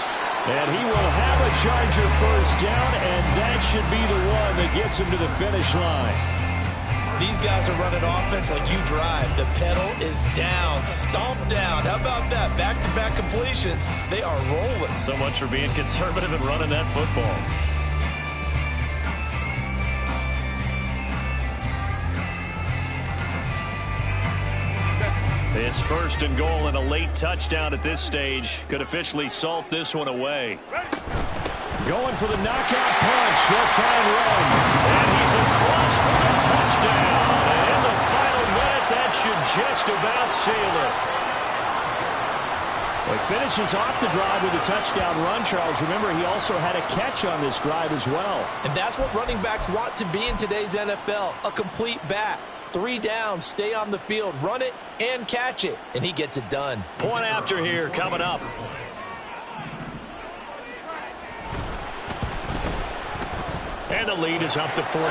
And he will have a Charger 1st down, and that should be the one that gets him to the finish line. These guys are running offense like you drive. The pedal is down, stomped down. How about that? Back-to-back completions. They are rolling. So much for being conservative and running that football. It's first and goal and a late touchdown at this stage. Could officially salt this one away. Going for the knockout punch. They'll try and run. And he's across for the touchdown. And in the final minute, that should just about seal it. Well, he finishes off the drive with a touchdown run, Charles. Remember, he also had a catch on this drive as well. And that's what running backs want to be in today's NFL, a complete back. 3 down, stay on the field, run it, and catch it. And he gets it done. Point after here coming up. And the lead is up to 14.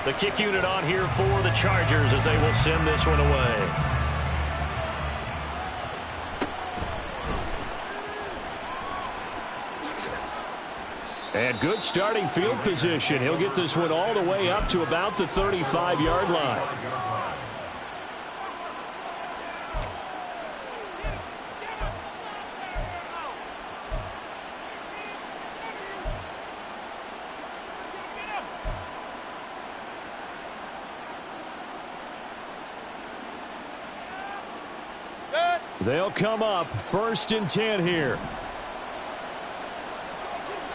The kick unit on here for the Chargers as they will send this one away. And good starting field position. He'll get this one all the way up to about the 35-yard line. They'll come up 1st and 10 here.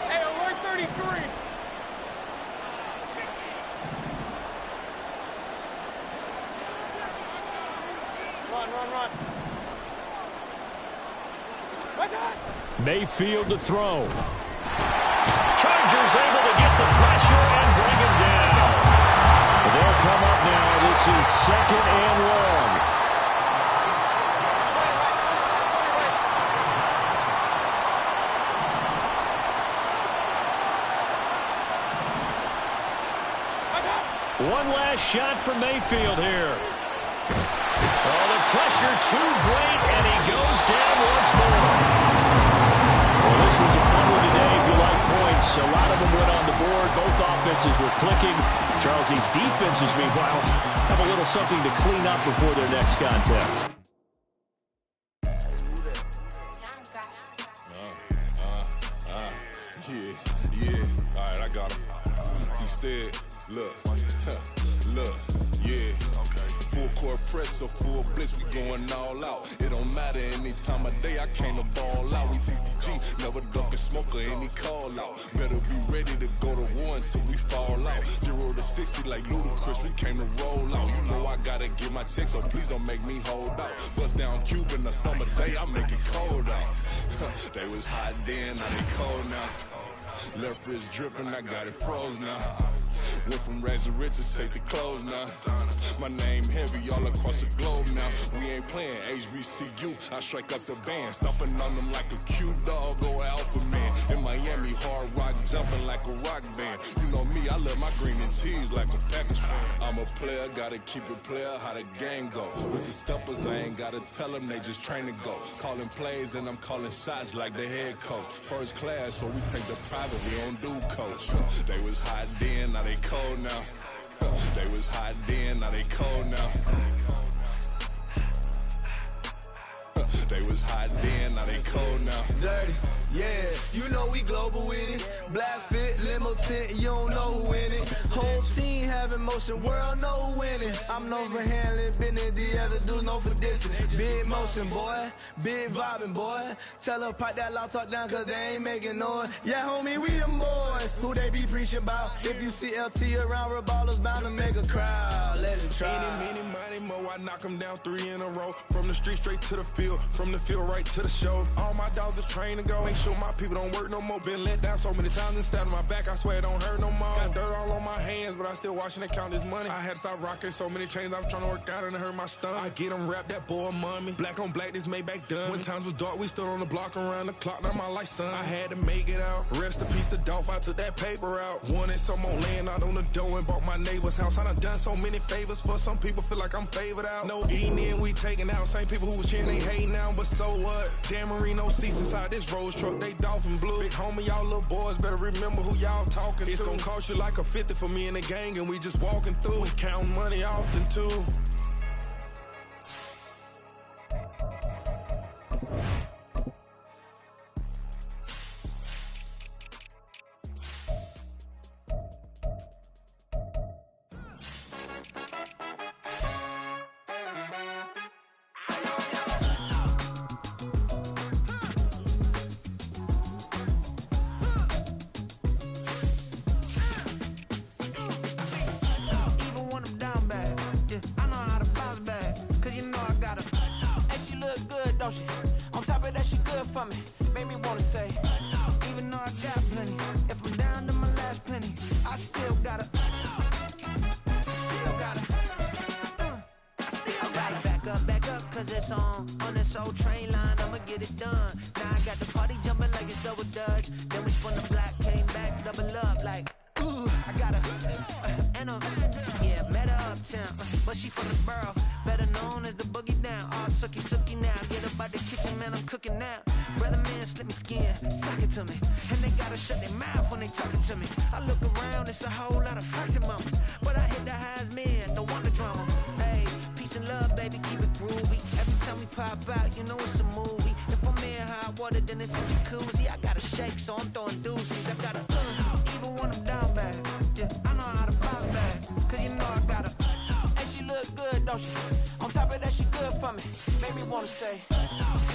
Hey, alert 33. Run. What's that? Mayfield to throw. Chargers able to get the pressure and bring him down. They'll come up now. This is 2nd and long. One last shot for Mayfield here. Oh, the pressure too great, and he goes down once more. Well, this was a fun one today if you like points. A lot of them went on the board. Both offenses were clicking. Charles, these defenses, meanwhile, have a little something to clean up before their next contest. Yeah. All right, I got him. Instead, look, yeah. Full court press or full blitz, we going all out. It don't matter any time of day, I came to ball out. We TCG, never duck a smoker, any call out. Better be ready to go to war until we fall out. 0 to 60 like Ludacris, we came to roll out. You know I gotta get my check, so please don't make me hold out. Bust down Cuban a summer day, I make it cold out. They was hot then, now they cold now. Left wrist dripping, I got it froze now. Went from rags to riches, take the clothes now. My name heavy all across the globe now. We ain't playing HBCU, I strike up the band. Stomping on them like a cute dog or alpha man. In Miami, hard rock jumping like a rock band. You know me, I love my green and cheese like a Packers fan. I'm a player, gotta keep it player, how the game go. With the steppers, I ain't gotta tell them, they just train to go. Calling plays and I'm calling shots like the head coach. First class, so we take the private, we don't do coach. They was hot then, now they cold now. They was hot then, now they cold now. They was hot then, now they cold now. Dirty, yeah, you know we global with it. Black fit, limo tint, you don't know who in it. Whole team having motion, world know who winning. I'm known for handling business, the other dudes known for dissing. Big motion, boy, big vibing, boy. Tell her pipe that loud talk down, cause they ain't making noise. Yeah, homie, we them boys, who they be preaching about. If you see LT around, Reballers bound to make a crowd. Let it try. Any, money, mo, I knock them down 3 in a row. From the street straight to the field, from the field right to the show. All my dogs are trained to go. Make sure my people don't work no more. Been let down so many times instead of my back, I swear it don't hurt no more. Got dirt all on my hands, but I still watching it count this money. I had to stop rocking so many chains, I was trying to work out and it hurt my stomach. I get them wrapped, that boy mommy. Black on black, this Maybach done. When times was dark, we stood on the block around the clock. Now my life, son. I had to make it out. Rest in peace to Dolph, I took that paper out. Wanted some more land out on the dough and bought my neighbor's house. I done some many favors for some people, feel like I'm favored out. No eating in, we taking out. Same people who was cheering, they hating now, but so what? Dan Marino seats inside this Rolls truck, they dolphin blue. Big homie, y'all little boys better remember who y'all talking to. It's gonna cost you like a 50 for me and the gang, and we just walking through and counting money often too. say, even though I got plenty, if I'm down to my last penny, I still gotta back up, cause it's on this old train line, I'ma get it done. Now I got the party jumping like it's double dutch. Then we spun the block, came back, double up like, ooh, I got yeah, met her uptown, but she from the borough, better known as the boogie down. All sookie now, get up out the kitchen, man, I'm cooking now. Brother man, slip me skin, suck it to me, and they gotta shut their mouth when they talking to me. I look around, it's a whole lot of fraction mamas, but I hit the highs, man, don't want the drama. Hey, peace and love, baby, keep it groovy. Every time we pop out, you know it's a movie. If I'm in hot water, then it's a jacuzzi. I gotta shake, so I'm throwing deuces. I gotta, even when I'm down bad, yeah, I know how to bounce back, cause you know I gotta, and she look good, don't she? On top of that, she good for me. Made me wanna say,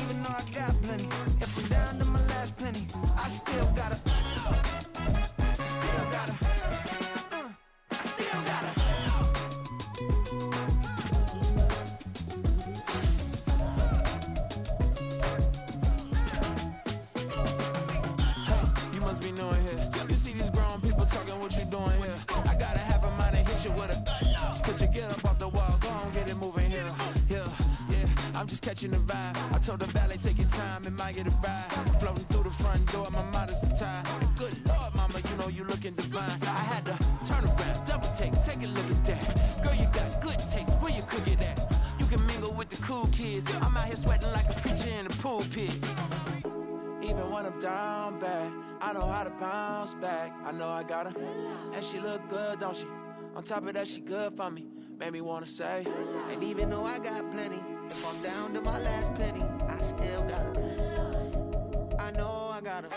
even though I got plenty, if I'm down to my last penny, I still gotta, still gotta. Be knowing here. You see these grown people talking, what you doing here? I gotta have a mind to hit you with a put your get up off the wall, go on, get it moving here. Yeah, I'm just catching the vibe. I told the valet, take your time, it might get a ride. Floating through the front door, my modesty tie. Good Lord, mama, you know you looking divine. I had to turn around, double take a look at that. Girl, you got good taste, where you cook it at? You can mingle with the cool kids. I'm out here sweating like a preacher in a pulpit. Even when I'm down bad, I know how to bounce back. I know I got her, and she look good, don't she? On top of that, she good for me. Made me wanna say, and even though I got plenty, if I'm down to my last penny, I still got her. I know I got her.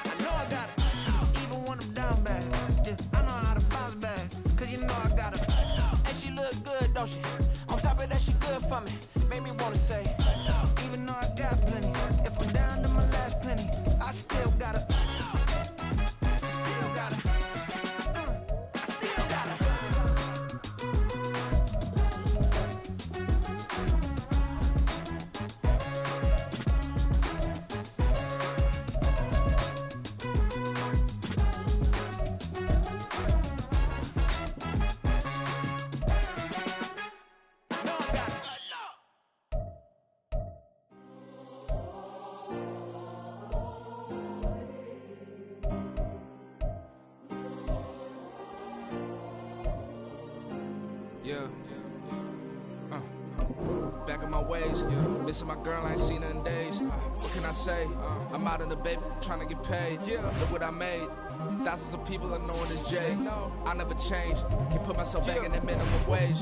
I know I got her. Even when I'm down bad, yeah, I know how to bounce back, cause you know I got her. And she look good, don't she? On top of that, she good for me. Made me wanna say, even though I got plenty, if I'm down to my last penny, I still gotta, still gotta, I still gotta. Back in my ways, missing my girl, I ain't seen her in days. What can I say? I'm out in the baby, trying to get paid. Look what I made. Thousands of people are knowing this Jay. I never change. Can put myself back in the minimum wage.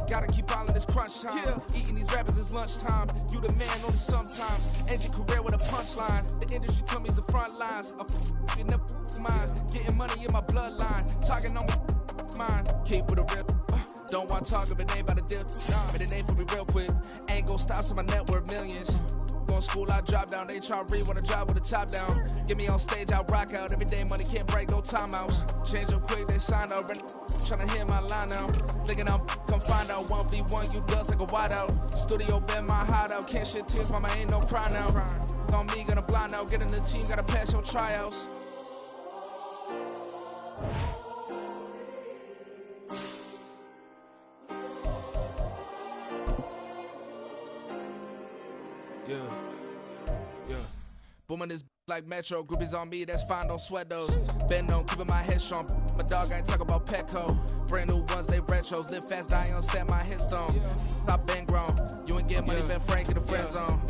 Gotta keep all of this crunch time. Eating these rappers is lunchtime. You the man only sometimes. End your career with a punchline. The industry told me the front lines. I'm in the mind. Getting money in my bloodline. Talking on me mine. Keep with a real. Don't want to talk if it ain't about a deal. But it ain't for me real quick. Ain't gon' stop till my net worth millions. Going school, I drop down. They try to read when I drive with the top down. Get me on stage, I rock out. Every day money can't break, no timeouts. Change up quick, they sign up. Tryna hear my line now. Thinking I'm come find out 1v1, you does like a wideout. Studio been my hideout. Can't shit tears, mama ain't no cry now. On me, gonna blind out. Get in the team, gotta pass your tryouts. Yeah. Booming this like Metro. Groupies on me, that's fine, don't sweat those. Bend on, keeping my head strong. My dog ain't talking about Petco. Brand new ones, they retros. Live fast, die on, stand my headstone. Stop been grown. You ain't get money, been frank in the friend zone.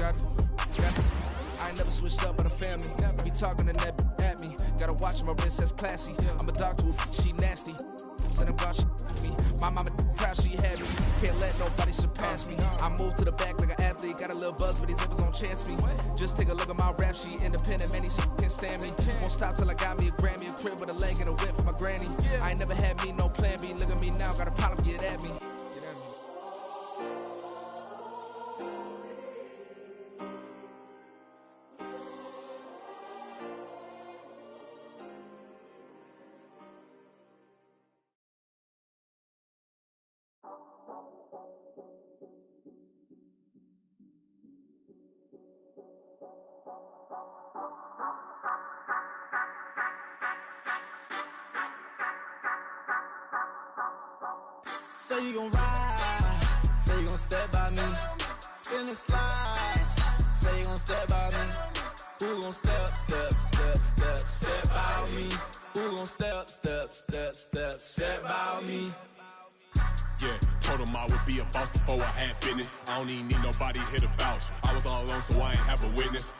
I ain't never switched up on the family. Be talking to that at me. Gotta watch my wrist, that's classy. I'm a dog to a she nasty. Let him go, she me. My mama proud she had me. Can't let nobody surpass me. I move to the back like an athlete. Got a little buzz, but these zippers don't chance me. Just take a look at my rap sheet. Independent, man, these can't stand me. Won't stop till I got me a Grammy, a crib with a leg and a whip for my granny. I ain't never had me no plan B. Look at me now, got a problem, get at me. Say you gon' ride, say you gon' step by me. Spin and slide, say you gon' step by me. Who gon' step by me? Who gon' step by me? Yeah, told him I would be a boss before I had business. I don't even need nobody here to vouch. I was all alone, so I ain't have a witness.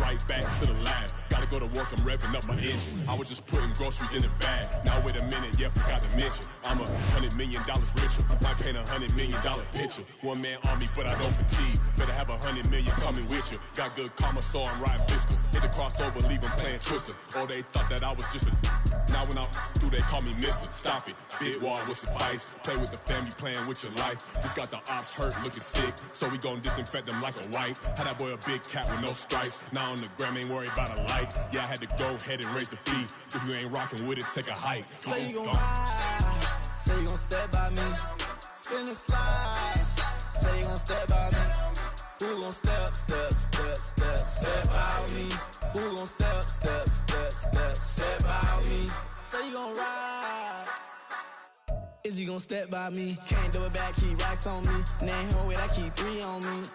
Right back to the lab. Gotta go to work, I'm revving up my engine. I was just putting groceries in the bag. Now wait a minute, yeah, forgot to mention. I'm $100 million richer. Might paint $100 million picture. One man army, but I don't fatigue. Better have 100 million coming with you. Got good karma, so I'm riding fiscal. Hit the crossover, leave them playing Twister. Or they thought that I was just a. Now when I'm through, they call me Mister. Stop it, big wall, what's advice? Play with the family, playing with your life. Just got the ops hurt, looking sick. So we gon' disinfect them like a wipe. Had that boy a big cat with no stripes. Now on the gram, ain't worried about a light. Yeah, I had to go ahead and raise the fee. If you ain't rocking with it, take a hike. Say you gon' ride, say you gon' step by me. Spin and slide, say you gon' step by me. Who gon' step by me? Who gon' step by me? Say you gon' ride. Is he gon' step by me? Can't do it back, keep racks on me. Name home with, I keep 3 on me.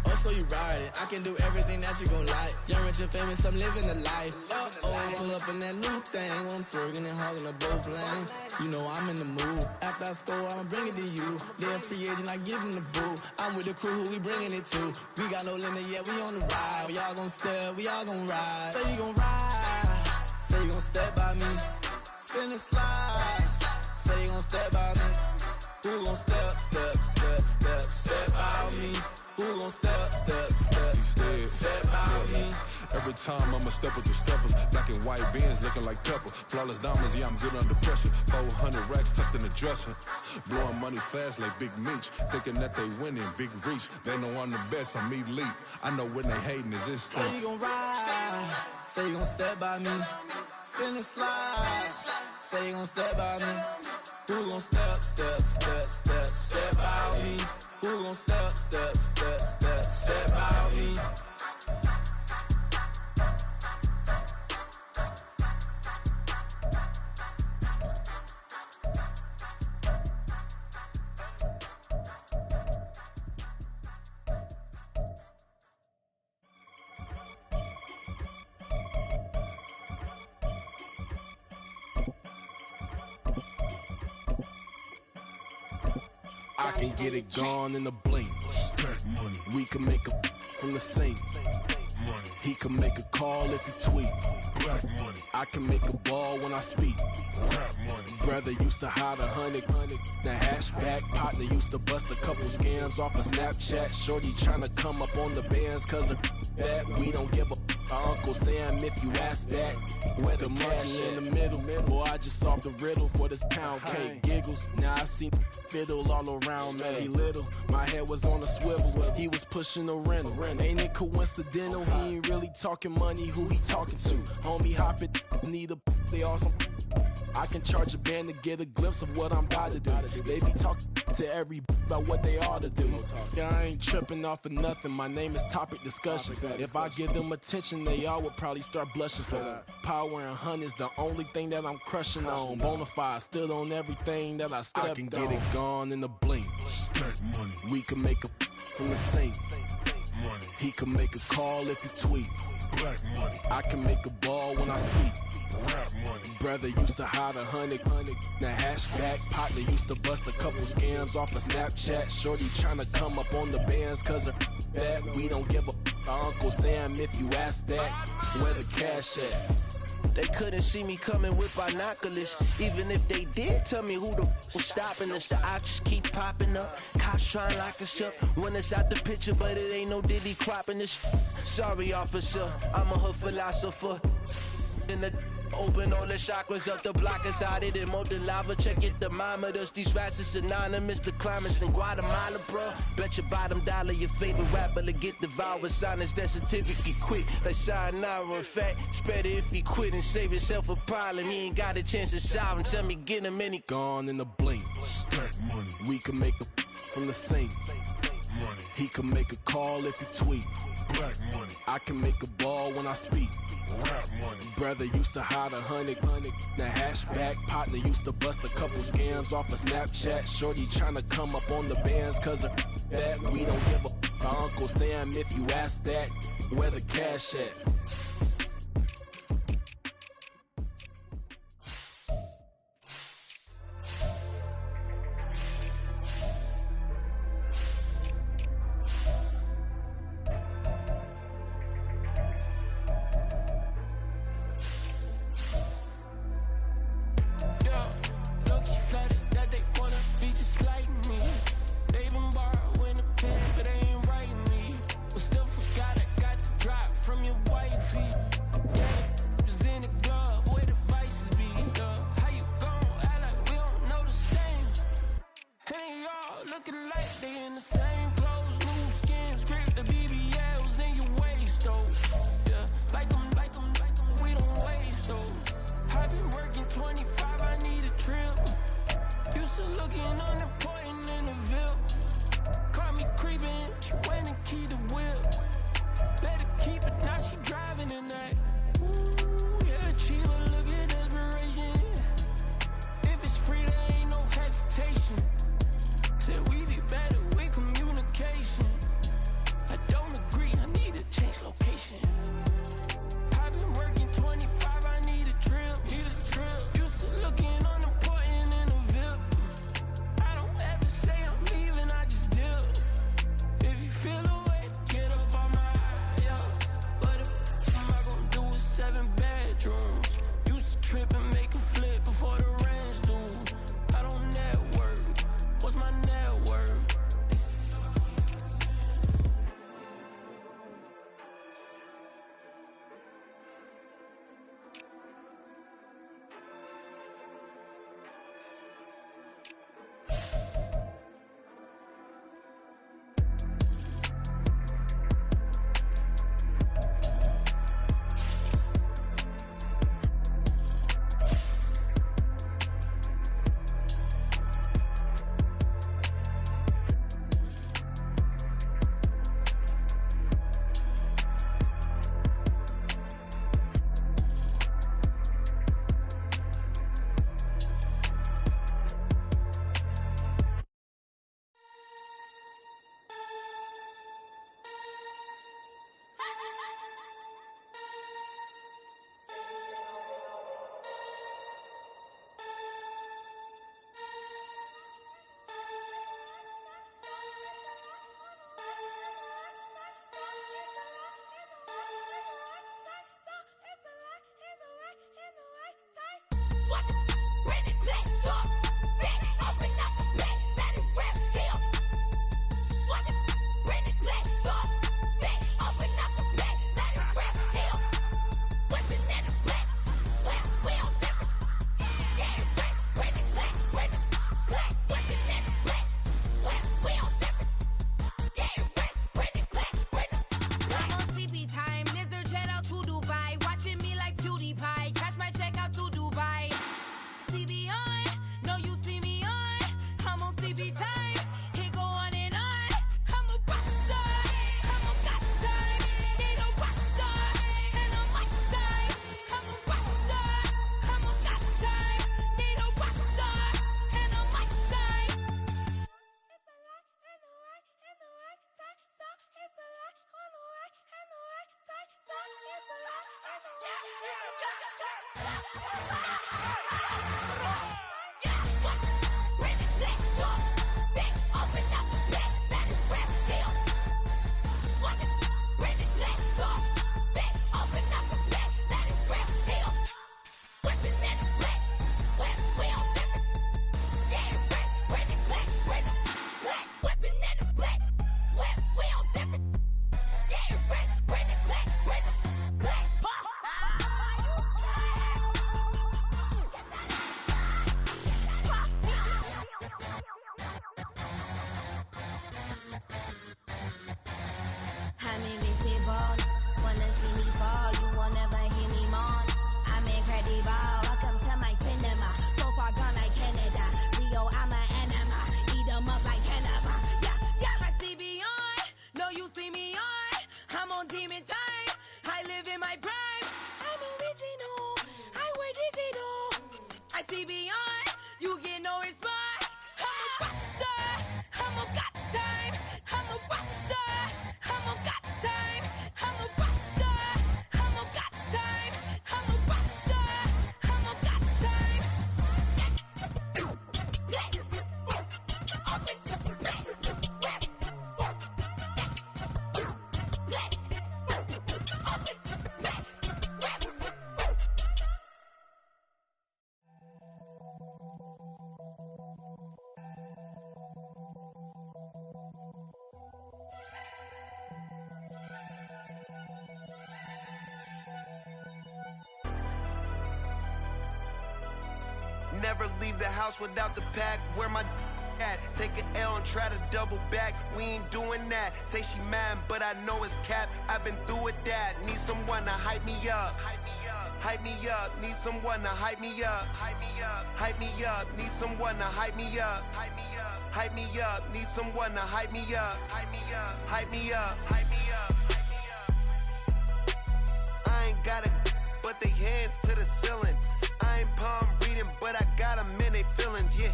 Oh, so you ride it. I can do everything that you gon' like. Young, rich, and famous, I'm living the life. Uh-oh, pull up in that new thing. I'm swerving and hogging up both lanes. You know I'm in the mood. After I score, I'ma bring it to you. They're a free agent, I give them the boo. I'm with the crew, who we bringing it to. We got no limit, yeah, we on the ride. We all gon' step, we all gon' ride. Say you gon' ride, say you gon' step by me. Spin and slide, say you gon' step by me. Who gon' step by me? Who gon' step by me? Every time I'ma step with the steppers. Black and white beans looking like pepper. Flawless diamonds, yeah, I'm good under pressure. 400 racks tucked in the dresser. Blowing money fast like Big Meech. Thinking that they winning, big reach. They know I'm the best, I'm elite. I know when they hating is instinct. Say you gon' ride, say you gon' step by me. Spin and slide, say you gon' step by me. Who gon' step by me? Who gon' step by me? I can get it gone in a blink. Stack money, We can make a from the sink. money, He can make a call if he tweet. black money, I can make a ball when I speak. rap money. Brother used to hide 100. The hashback partner used to bust a couple scams off of Snapchat. Shorty tryna come up on the bands cause of that. We don't give a Uncle Sam if you ask that. Where the cash in the middle. Boy, I just solved the riddle for this pound cake. Giggles, now I see fiddle all around me. He little, my head was on a swivel. He was pushing a rental. Ain't it coincidental? He ain't really talking money, who he talking to? Homie hopping, need a they awesome. I can charge a band to get a glimpse of what I'm about to do. They be talking to every about what they ought to do. Yeah, I ain't tripping off of nothing. My name is Topic Discussion. If I give them attention, they all would probably start blushing for that. Power and hunt is the only thing that I'm crushing on. Bonafide, stood on everything that I stepped on. I can get it gone in a blink. Stack money, We can make a from the sink. money, He can make a call if he tweet. black money, I can make a ball when I speak. rap money. Brother used to hide 100. The hashback partner used to bust a couple scams off of Snapchat. Shorty tryna come up on the bands cause of that. We don't give a Uncle Sam if you ask that. Where the cash at? They couldn't see me coming with binoculars. Even if they did, tell me who the was stopping us. The options keep popping up. Cops trying to lock us up. When it's out the picture, but it ain't no Diddy cropping this. Sorry, officer, I'm a hood philosopher. In the open all the chakras up the block inside it and molten lava. Check your thermometers. These rats is synonymous to climates in Guatemala, bro. Bet your bottom dollar your favorite rapper to get devoured. Sign his death certificate quick. Like sayonara. In fact, it's better if he quit and save himself a problem. He ain't got a chance to solve and tell me get him any. Gone in a blink. Stack money, We can make a from the sink. money, He can make a call if he tweet. Black money. I can make a ball when I speak. Rap money. Brother used to hide 100. The hatchback partner used to bust a couple scams off of Snapchat. Shorty tryna come up on the bands cause of that. We don't give a our Uncle Sam if you ask that. Where the cash at? TV on, you get no response. I'm a rock star, I'm a got time. I'm a rock star, I'm a got time. I'm a rock star, I'm a got time. I'm a rock star, I'm a got time. Never leave the house without the pack. Where my at? Take an L and try to double back. We ain't doing that. Say she mad, but I know it's cap. I've been through with that. Need someone to hype me up. Hype me up. Need someone to hype me up. Hype me up. Need someone to hype me up. Hype me up. Need someone to hype me up. Hype me up. Hype me up. I ain't got it, but they hands to the ceiling. I ain't palm reading, but I got them in they feelings, yeah.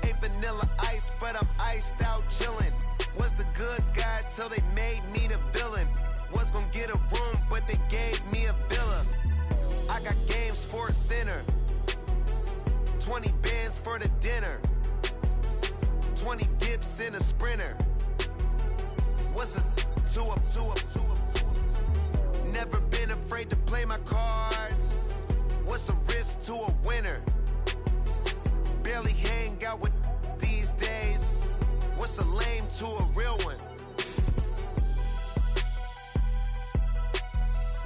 Ain't vanilla ice, but I'm iced out chillin'. Was the good guy till they made me the villain. Was gonna get a room, but they gave me a villa. I got game, Sports Center. 20 bands for the dinner. 20 dips in a Sprinter. What's a two up? Never been afraid to play my cards. What's a risk to a winner? Barely hang out with these days. What's a lame to a real one?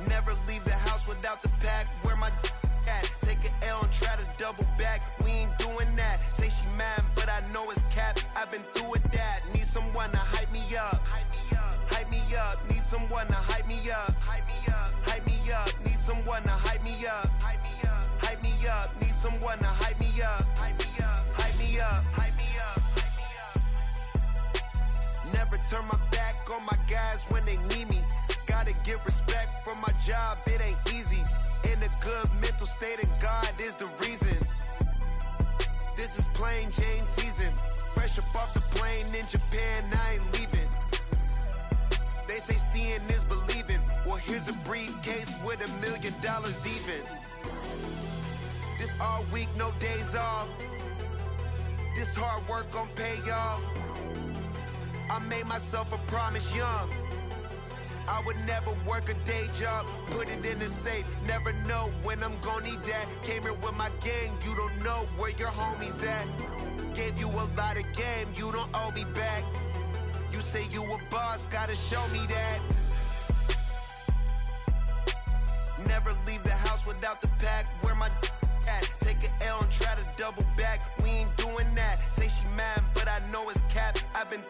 Never leave the house without the pack. Where my at? Take an L and try to double back. We ain't doing that. Say she mad, but I know it's cap. I've been through with that. Need someone to hype me up. Hype me up. Need someone to hype me up. Hype me up. Need someone to hype me up. Hype me up. Need someone to hype me up. Hype me up. Never turn my back on my guys when they need me. Gotta give respect for my job, it ain't easy. In a good mental state and God is the reason. This is plain Jane season. Fresh up off the plane in Japan, I ain't leaving. They say seeing is believing. Well, here's a briefcase with $1 million even. This all week, no days off. This hard work gon' pay off. I made myself a promise young. I would never work a day job, put it in the safe. Never know when I'm gon' need that. Came here with my gang, you don't know where your homies at. Gave you a lot of game, you don't owe me back. You say you a boss, gotta show me that. Never leave the house without the pack. Where my at? Take an L and try to double back. We ain't doing that. Say she mad, but I know it's cap. I've been